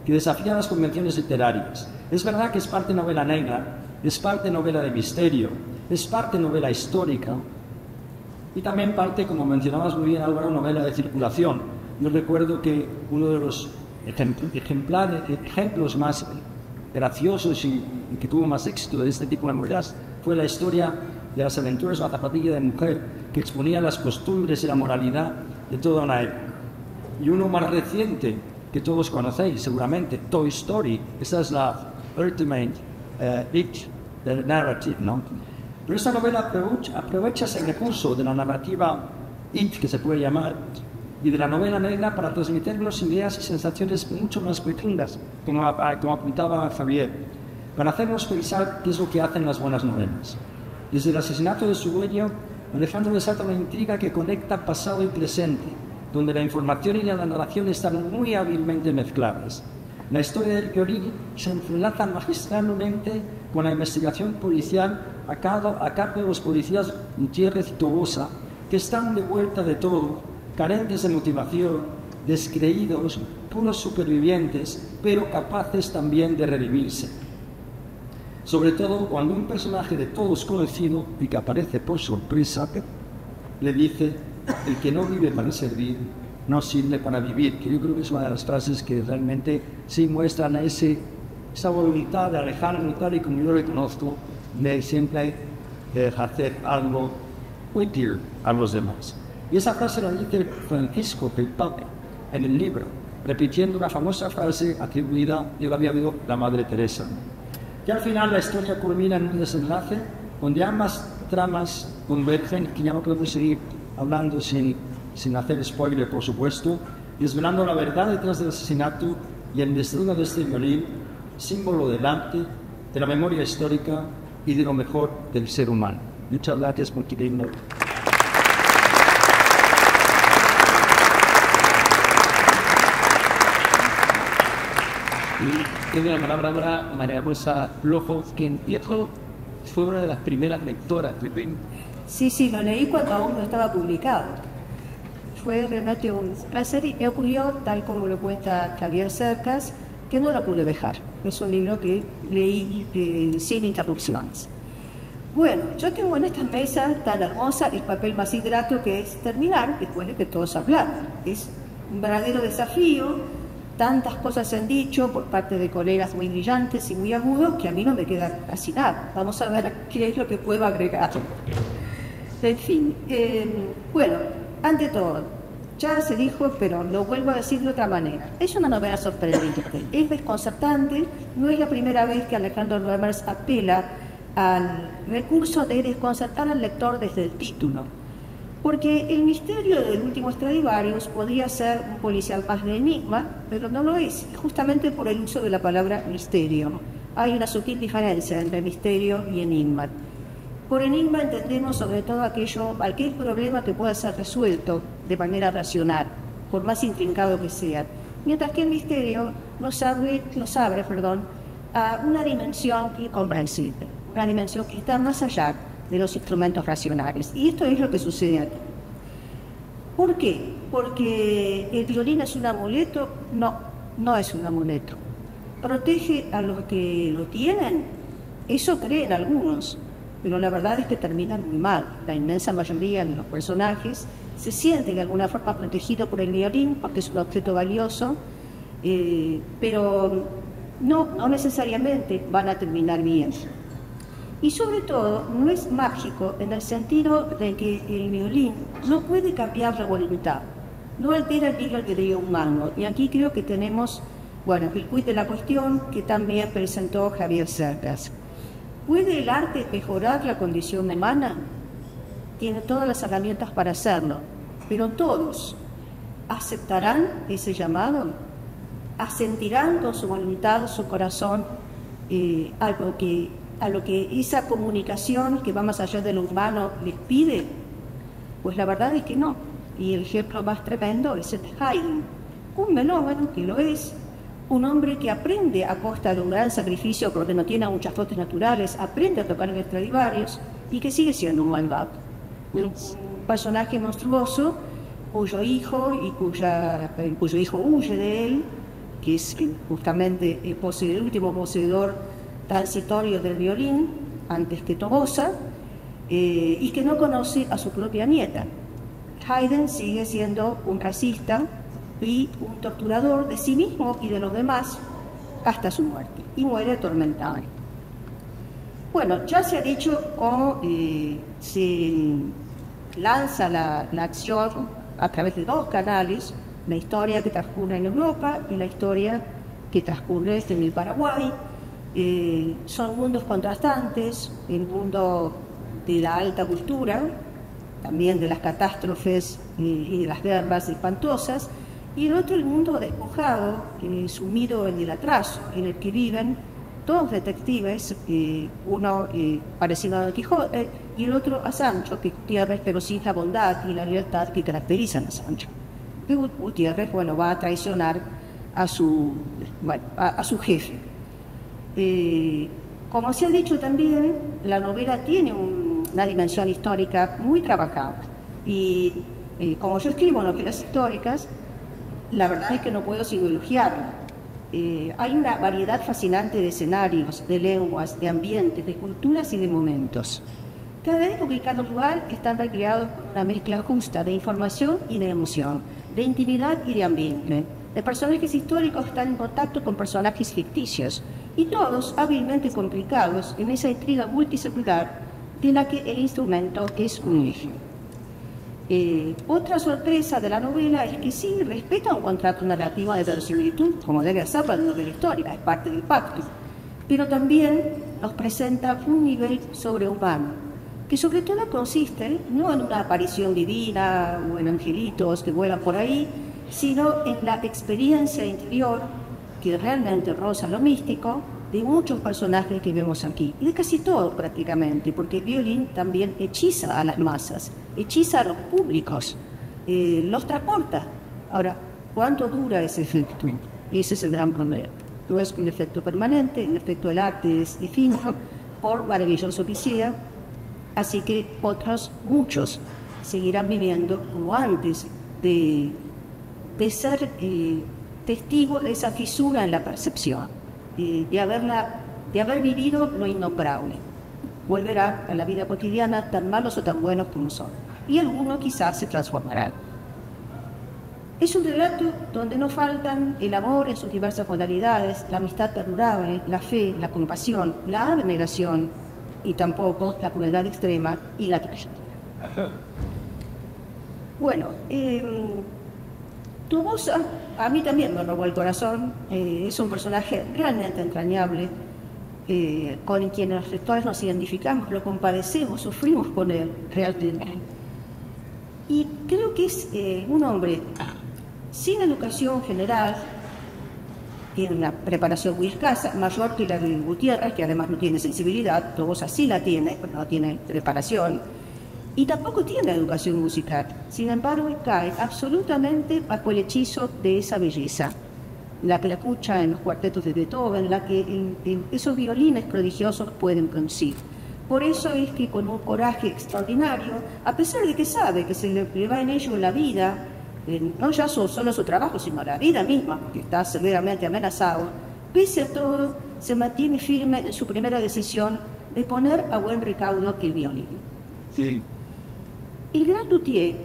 que desafía las convenciones literarias. Es verdad que es parte novela negra, es parte novela de misterio, es parte novela histórica y también parte, como mencionabas muy bien Álvaro, novela de circulación. Yo recuerdo que uno de los ejemplos más graciosos y que tuvo más éxito de este tipo de novelas fue la historia de las aventuras de la zapatilla de mujer, que exponía las costumbres y la moralidad de toda una época. Y uno más reciente, que todos conocéis seguramente, Toy Story. Esa es la ultimate narrative, ¿no? Pero esta novela aprovecha ese recurso de la narrativa que se puede llamar, y de la novela negra para transmitirnos ideas y sensaciones mucho más profundas, como apuntaba Javier, para hacernos pensar qué es lo que hacen las buenas novelas. Desde el asesinato de su dueño, Alejandro desata una intriga que conecta pasado y presente, donde la información y la narración están muy hábilmente mezcladas. La historia del violín se entrelaza magistralmente con la investigación policial a cargo de los policías Gutiérrez y Tobosa, que están de vuelta de todo, carentes de motivación, descreídos, puros supervivientes, pero capaces también de revivirse. Sobre todo cuando un personaje de todos conocido y que aparece por sorpresa, le dice: el que no vive para servir, no sirve para vivir, que yo creo que es una de las frases que realmente sí muestran ese esa voluntad de Alejandro, tal y como yo lo reconozco, de siempre hacer algo útil a los demás. Y esa frase la dice Francisco del Papa en el libro, repitiendo una famosa frase atribuida, yo la había oído, la Madre Teresa. Y al final la historia culmina en un desenlace donde ambas tramas convergen, que ya no podemos seguir hablando sin hacer spoiler, por supuesto, desvelando la verdad detrás del asesinato y el destino de este violín, símbolo del arte, de la memoria histórica y de lo mejor del ser humano. Muchas gracias por quererme. Y tiene la palabra ahora María Rosa Lojo, que entiendo fue una de las primeras lectoras de Pin. Sí, lo leí cuando aún no estaba publicado. Fue realmente un placer y me ocurrió, tal como lo cuenta Javier Cercas, que no lo pude dejar. Es un libro que leí sin interrupciones. Bueno, yo tengo en esta mesa tan hermosa el papel más ingrato que es terminar después de que todos hablaron. Es un verdadero desafío. Tantas cosas se han dicho por parte de colegas muy brillantes y muy agudos que a mí no me queda casi nada. Vamos a ver qué es lo que puedo agregar. En fin, bueno, ante todo, ya se dijo, pero lo vuelvo a decir de otra manera. Es una novela sorprendente, es desconcertante, no es la primera vez que Alejandro Reimers apela al recurso de desconcertar al lector desde el título. Porque el misterio del último Stradivarius podría ser un policial más de enigma, pero no lo es, justamente por el uso de la palabra misterio. Hay una sutil diferencia entre misterio y enigma. Por enigma entendemos sobre todo aquel problema que pueda ser resuelto de manera racional, por más intrincado que sea, mientras que el misterio nos abre a una dimensión incomprensible, una dimensión que está más allá de los instrumentos racionales. Y esto es lo que sucede aquí. ¿Por qué? ¿Porque el violín es un amuleto? No, no es un amuleto. ¿Protege a los que lo tienen? Eso creen algunos, pero la verdad es que terminan muy mal. La inmensa mayoría de los personajes se sienten de alguna forma protegidos por el violín porque es un objeto valioso, pero no necesariamente van a terminar bien. Y sobre todo, no es mágico en el sentido de que el violín no puede cambiar la voluntad, no altera el libre albedrío humano. Y aquí creo que tenemos, el quid de la cuestión que también presentó Javier Cercas. ¿Puede el arte mejorar la condición humana? Tiene todas las herramientas para hacerlo, pero todos aceptarán ese llamado, asentirán con su voluntad, su corazón, a lo que esa comunicación que va más allá de lo humano les pide. Pues la verdad es que no. Y el ejemplo más tremendo es el de Haydn, un melómano que lo es, un hombre que aprende a costa de un gran sacrificio porque no tiene muchas dotes naturales, aprende a tocar el Stradivarius y que sigue siendo un malvado. Un personaje monstruoso cuyo hijo huye de él, que es justamente el último poseedor transitorio del violín antes que Tobosa, y que no conoce a su propia nieta. Haydn sigue siendo un racista y un torturador de sí mismo y de los demás hasta su muerte, y muere atormentado. Bueno, ya se ha dicho cómo se lanza la acción a través de dos canales, la historia que transcurre en Europa y la historia que transcurre en el Paraguay. Son mundos contrastantes, el mundo de la alta cultura, también de las catástrofes y de las guerras espantosas, y el otro el mundo despojado, sumido en el atraso, en el que viven dos detectives, uno parecido a Don Quijote y el otro a Sancho, que Gutiérrez, pero sin la bondad y la lealtad que caracterizan a Sancho. Gutiérrez, va a traicionar a su jefe. Como se ha dicho también, la novela tiene una dimensión histórica muy trabajada y como yo escribo novelas históricas, la verdad es que no puedo sino elogiarla. Hay una variedad fascinante de escenarios, de lenguas, de ambientes, de culturas y de momentos. Cada época y cada lugar están recreados por una mezcla justa de información y de emoción, de intimidad y de ambiente. De personajes históricos están en contacto con personajes ficticios y todos hábilmente complicados en esa intriga multicelular de la que el instrumento es un eje. Otra sorpresa de la novela es que sí respeta un contrato narrativo de verosimilitud, como debe hacerlo en la historia, es parte del pacto, pero también nos presenta un nivel sobrehumano, que sobre todo consiste no en una aparición divina o en angelitos que vuelan por ahí, sino en la experiencia interior que realmente roza lo místico de muchos personajes que vemos aquí, y de casi todos prácticamente, porque el violín también hechiza a las masas, hechiza a los públicos, los transporta. Ahora, ¿cuánto dura ese efecto? Ese es el gran problema. No es un efecto permanente, el efecto del arte es efímero, por maravilloso que sea, así que otros, muchos, seguirán viviendo como antes de ser testigos de esa fisura en la percepción. De haber vivido lo innombrable. Volverán a la vida cotidiana tan malos o tan buenos como son. Y algunos quizás se transformarán. Es un relato donde no faltan el amor en sus diversas modalidades, la amistad perdurable, la fe, la compasión, la abnegación y tampoco la crueldad extrema y la tragedia. Bueno, Tobosa a mí también me robó el corazón. Es un personaje realmente entrañable, con quien los lectores nos identificamos, lo compadecemos, sufrimos con él realmente. Y creo que es un hombre sin educación general, tiene una preparación muy escasa, mayor que la de Gutiérrez, que además no tiene sensibilidad. Tobosa sí la tiene, pero no tiene preparación. Y tampoco tiene educación musical. Sin embargo, cae absolutamente bajo el hechizo de esa belleza, la que la escucha en los cuartetos de Beethoven, la que en esos violines prodigiosos pueden producir. Por eso es que con un coraje extraordinario, a pesar de que sabe que se le va en ello la vida, no ya solo su trabajo, sino la vida misma, porque está severamente amenazado, pese a todo, se mantiene firme en su primera decisión de poner a buen recaudo el violín. Sí. El gran luthier,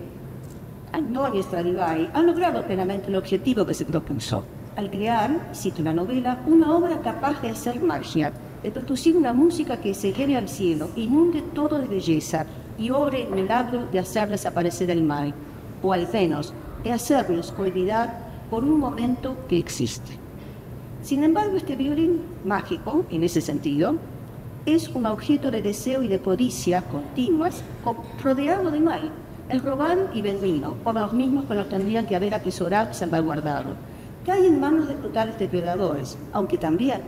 Antonio Stradivari, ha logrado plenamente el objetivo que se propuso al crear, cito la novela, una obra capaz de hacer magia, de producir una música que se eleve al cielo, inunde todo de belleza y obre el milagro de hacer desaparecer el mal, o al menos de hacernos olvidar por un momento que existe. Sin embargo, este violín mágico, en ese sentido, es un objeto de deseo y de codicia continuas, rodeado de mal. El roban y vendido, por los mismos que lo tendrían que haber atesorado y salvaguardado. Cae en manos de brutales depredadores, aunque también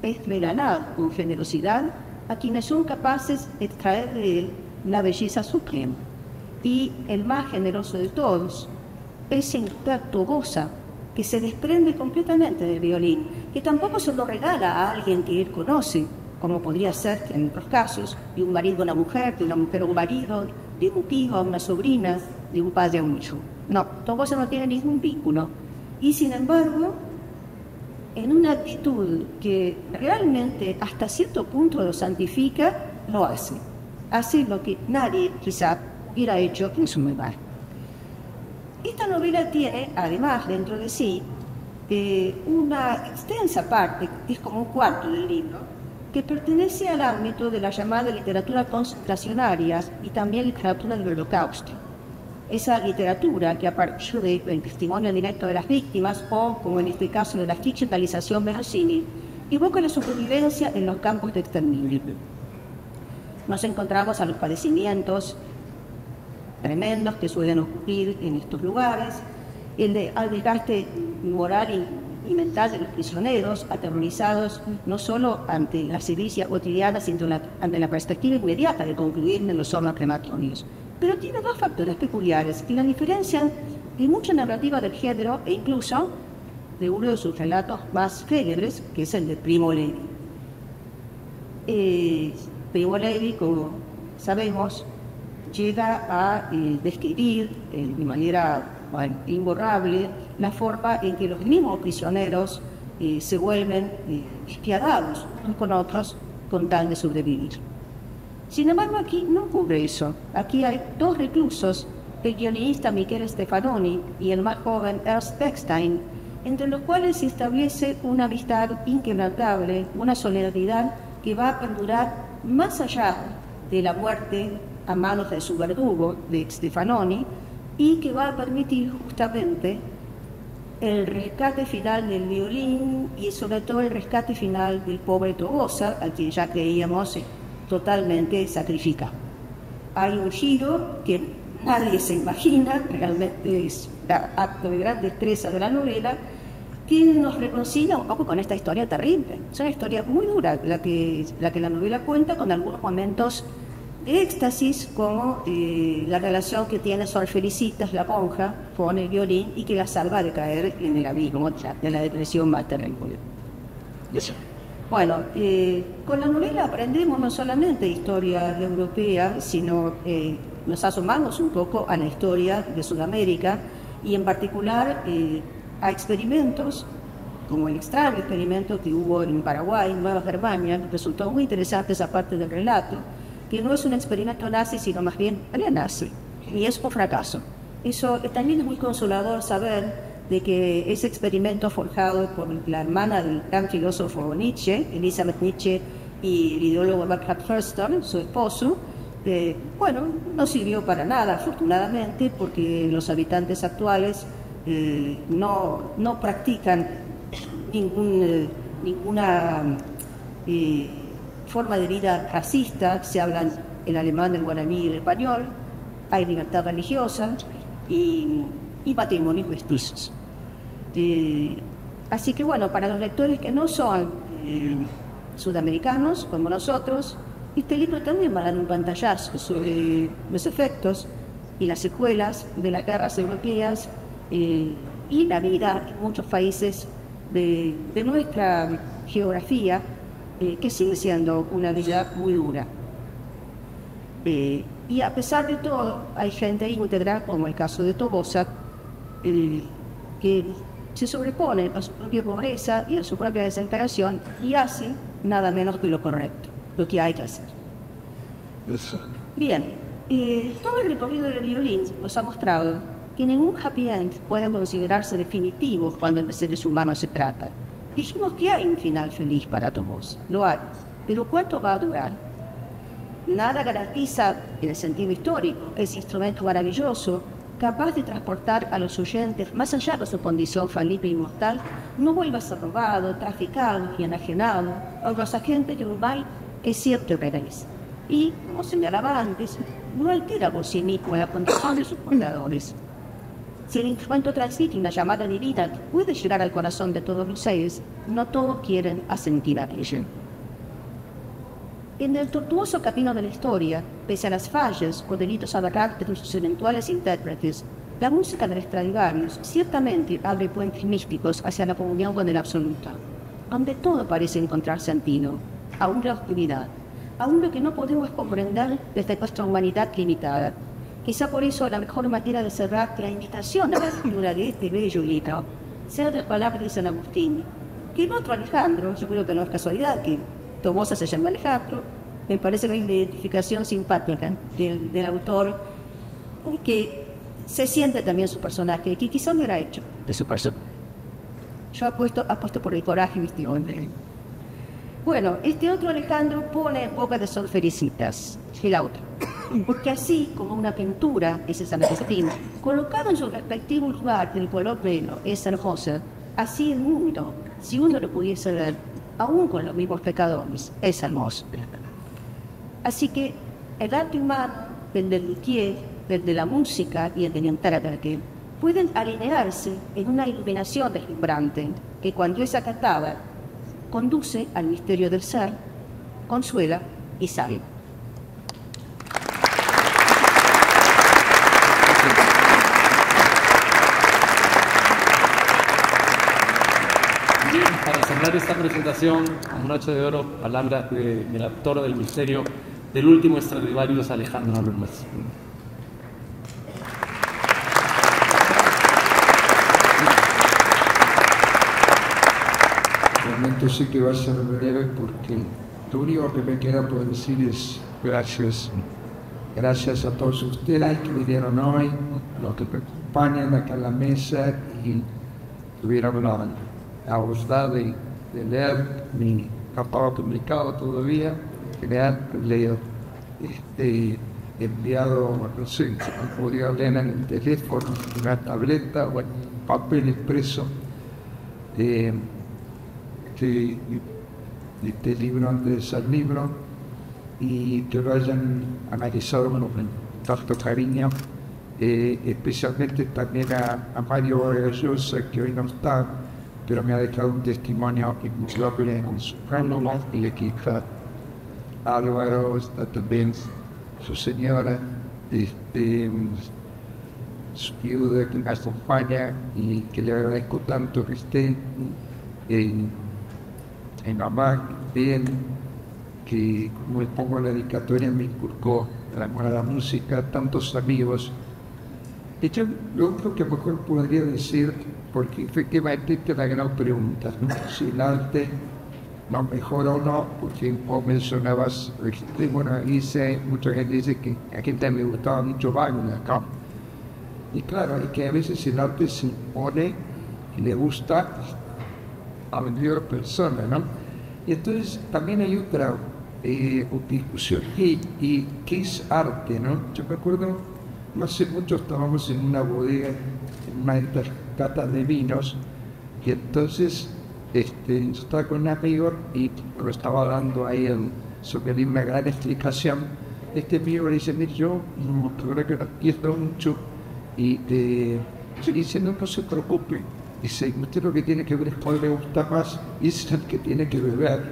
es regalado con generosidad a quienes son capaces de extraer de él la belleza suprema. Y el más generoso de todos es el Tobosa, que se desprende completamente del violín, que tampoco se lo regala a alguien que él conoce, como podría ser en otros casos, de un marido a una mujer, de una mujer a un marido, de un tío a una sobrina, de un padre a un hijo. No, Tobosa no tiene ningún vínculo. Y sin embargo, en una actitud que realmente hasta cierto punto lo santifica, lo hace. Hace lo que nadie quizá hubiera hecho en su lugar. Esta novela tiene, además, dentro de sí, una extensa parte, que es como un cuarto del libro, que pertenece al ámbito de la llamada literatura concentracionaria y también literatura del Holocausto. Esa literatura que a partir del testimonio directo de las víctimas o, como en este caso, de la ficcionalización verosímil, evoca la supervivencia en los campos de exterminio. Nos encontramos a los padecimientos tremendos que suelen ocurrir en estos lugares, al desgaste moral y mental de los prisioneros, aterrorizados no solo ante la sevicia cotidiana, sino ante la perspectiva inmediata de concluir en los hornos crematorios. Pero tiene dos factores peculiares que la diferencian de mucha narrativa del género e incluso de uno de sus relatos más célebres, que es el de Primo Levi. Primo Levi, como sabemos, llega a describir de manera imborrable la forma en que los mismos prisioneros se vuelven despiadados unos con otros con tal de sobrevivir. Sin embargo, aquí no ocurre eso. Aquí hay dos reclusos, el guionista Michele Stefanoni y el más joven Ernst Beckstein, entre los cuales se establece una amistad inquebrantable, una solidaridad que va a perdurar más allá de la muerte a manos de su verdugo, de Stefanoni, y que va a permitir justamente el rescate final del violín y sobre todo el rescate final del pobre Tobosa, al quien ya creíamos totalmente sacrificado. Hay un giro que nadie se imagina, realmente es un acto de gran destreza de la novela, que nos reconcilia un poco con esta historia terrible. Es una historia muy dura la que la novela cuenta, con algunos momentos de éxtasis, como la relación que tiene Sor Felicitas, la monja, con el violín y que la salva de caer en el abismo de la depresión más terrible. Bueno, con la novela aprendemos no solamente historia europea, sino nos asomamos un poco a la historia de Sudamérica y en particular a experimentos, como el extraño experimento que hubo en Paraguay, en Nueva Germania. Resultó muy interesante esa parte del relato, que no es un experimento nazi, sino más bien nazi, y es un fracaso. Eso también es muy consolador saber de que ese experimento forjado por la hermana del gran filósofo Nietzsche, Elizabeth Nietzsche, y el ideólogo Bernhard Thurston, su esposo, bueno, no sirvió para nada, afortunadamente, porque los habitantes actuales no practican ninguna forma de vida racista. Se hablan el alemán, el guaraní y el español, hay libertad religiosa y matrimonios mestizos. Así que bueno, para los lectores que no son sudamericanos como nosotros, este libro también va a dar un pantallazo sobre los efectos y las secuelas de las guerras europeas y la vida en muchos países de nuestra geografía, que sigue siendo una vida muy dura. Y a pesar de todo, hay gente íntegra, como el caso de Tobosa, que se sobrepone a su propia pobreza y a su propia desesperación y hace nada menos que lo correcto, lo que hay que hacer. Bien, todo el recorrido del violín nos ha mostrado que ningún happy end puede considerarse definitivo cuando de seres humanos se trata. Dijimos que hay un final feliz para Tobosa, lo hay, pero ¿cuánto va a durar? Nada garantiza, en el sentido histórico, ese instrumento maravilloso, capaz de transportar a los oyentes más allá de su condición falible e inmortal, no vuelva a ser robado, traficado y enajenado a los agentes de un mal que siempre regresa. Y, como señalaba antes, no altera por sí mismo la condición de sus fundadores. Si el instrumento transmite una llamada divina que puede llegar al corazón de todos los seres, no todos quieren asentir a ella. En el tortuoso camino de la historia, pese a las fallas o delitos aberrantes de sus eventuales intérpretes, la música de Stradivarius ciertamente abre puentes místicos hacia la comunión con el absoluto, donde todo parece encontrar sentido, aún la oscuridad, aún lo que no podemos comprender desde nuestra humanidad limitada. Quizá por eso la mejor manera de cerrar la invitación a la lectura de este bello libro sea las palabras de San Agustín, que el otro Alejandro, yo creo que no es casualidad que Tobosa se llama Alejandro, me parece que hay una identificación simpática del autor, que se siente también su personaje, que quizá no era hecho de su persona. Yo apuesto por el coraje de este hombre. Bueno, este otro Alejandro pone en boca de Sor Felicitas, el autor, porque así como una pintura, ese San Agustín, colocado en su respectivo lugar del color pleno, es hermosa, así el mundo, si uno lo pudiese ver, aún con los mismos pecadores, es hermoso. Así que el arte humano, el del luthier, el de la música y el del intérprete, pueden alinearse en una iluminación deslumbrante que cuando es acatada, conduce al misterio del ser, consuela y salva. Para cerrar esta presentación, con broche de oro, palabras del autor del misterio del último Stradivarius, Alejandro Rubens. Realmente sí que va a ser breve porque lo único que me queda por decir es gracias. Gracias a todos ustedes que vinieron hoy, los que me acompañan acá en la mesa y tuvieron la voluntad de leer mi capítulo publicado todavía, que me han leído, enviado, no sé, si podía leer en el teléfono, en una tableta o en papel impreso, este libro antes del libro, y que lo hayan analizado con tanto cariño, especialmente también a Mario Vargas, que hoy no está, pero me ha dejado un testimonio increíble en su prólogo, y aquí está Álvaro, está también su señora, su viuda que me acompaña y que le agradezco tanto que esté en mamá bien, que como pongo en la dedicatoria me inculcó el amor a la música, tantos amigos. De hecho, lo único que mejor podría decir, porque efectivamente esta es la gran pregunta, ¿no? Si el arte no mejora o no, porque como mencionabas, bueno, mucha gente dice que a gente le gustaba mucho Wagner acá. Y claro, es que a veces el arte se impone y le gusta a la mayor persona, ¿no? Y entonces también hay otra discusión, y ¿qué es arte, no? Yo me acuerdo, no hace mucho estábamos en una bodega, en una de estas catas de vinos, y entonces yo estaba con un amigo y lo estaba dando ahí sobre una gran explicación. Este amigo le dice, mire, yo creo que no entiendo mucho, y dice, no se preocupe. Dice, usted lo que tiene que ver es cuál le gusta más, y ese es el que tiene que beber.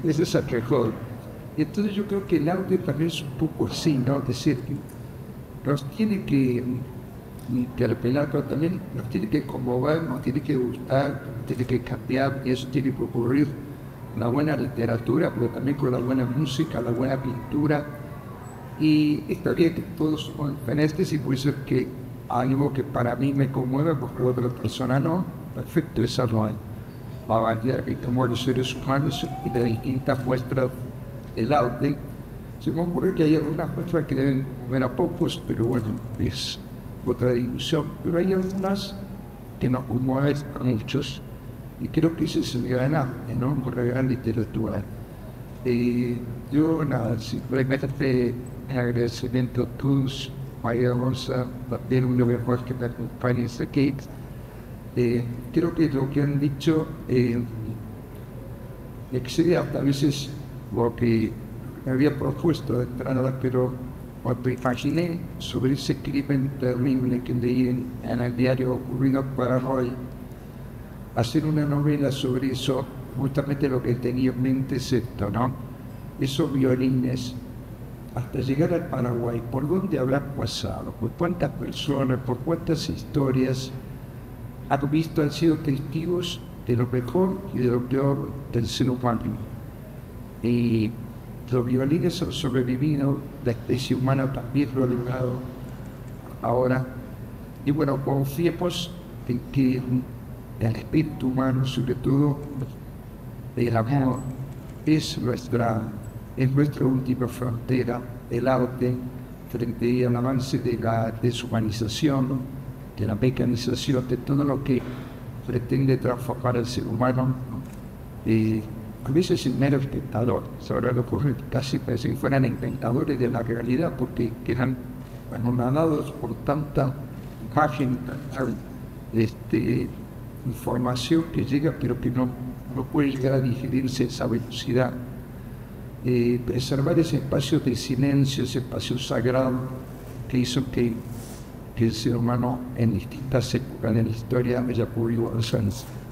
Ese es el mejor. Y entonces yo creo que el arte también es un poco así, ¿no? Es decir, que nos tiene que apelar, pero también nos tiene que conmover, nos tiene que gustar, tiene que cambiar, y eso tiene que ocurrir con la buena literatura, pero también con la buena música, la buena pintura. Y está bien que todos somos diferentes y puede ser que algo que para mí me conmueve, porque otra persona no. Perfecto, esa no hay. Va a variar que como los seres humanos y de distintas muestras del arte. Se me ocurre que hay algunas muestras que deben mover a pocos, pero bueno, es otra discusión. Pero hay algunas que nos conmueven a muchos, y creo que ese es el gran arte, ¿no? Por la gran literatura. Yo, nada, simplemente en agradecimiento a todos, María Rosa, también uno mejor que me acompaña aquí. Creo que lo que han dicho excede hasta a veces lo que me había propuesto de entrada, pero cuando imaginé sobre ese crimen terrible que leí en el diario Ocurrido para Roy, hacer una novela sobre eso, justamente lo que tenía en mente es esto, ¿no? Esos violines, hasta llegar al Paraguay, ¿por dónde habrán pasado? ¿Por cuántas personas, por cuántas historias han sido testigos de lo mejor y de lo peor del ser humano? Y los violines han sobrevivido, la especie humana también lo ha logrado ahora. Y bueno, confiemos en que el espíritu humano, sobre todo el amor, es nuestra última frontera, el arte, frente al avance de la deshumanización, de la mecanización, de todo lo que pretende transformar al ser humano. A veces es mero espectador, sobre lo que casi parece que fueran inventadores de la realidad, porque quedan anonadados por tanta imagen, tanta información que llega, pero que no puede llegar a digerirse a esa velocidad. Preservar ese espacio de silencio, ese espacio sagrado que hizo que el ser humano en distintas épocas de la historia haya podido avanzar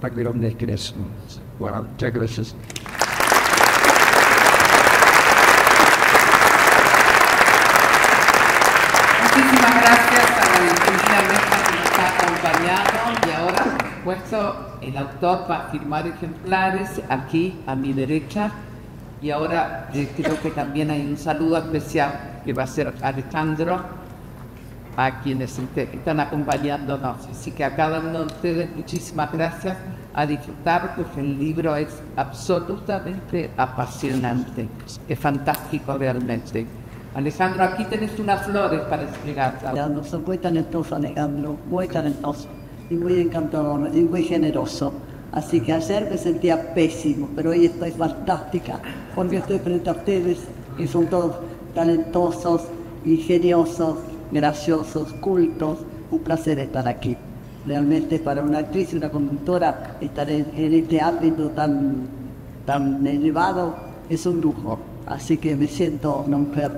a grandes creaciones. Bueno, muchas gracias. Muchísimas gracias a la distinguida mesa que nos está acompañando, y ahora, por supuesto, el autor va a firmar ejemplares aquí a mi derecha. Y ahora creo que también hay un saludo especial que va a ser Alejandro, a quienes están acompañándonos. Así que a cada uno de ustedes muchísimas gracias, a disfrutar, porque el libro es absolutamente apasionante, es fantástico realmente. Alejandro, aquí tenés unas flores para desplegar. No soy muy talentoso, Alejandro, muy talentoso. y muy encantador y muy generoso. Así que ayer me sentía pésimo, pero hoy estoy fantástica porque estoy frente a ustedes y son todos talentosos, ingeniosos, graciosos, cultos. Un placer estar aquí. Realmente para una actriz y una conductora estar en este ámbito tan elevado es un lujo. Así que me siento una mujer.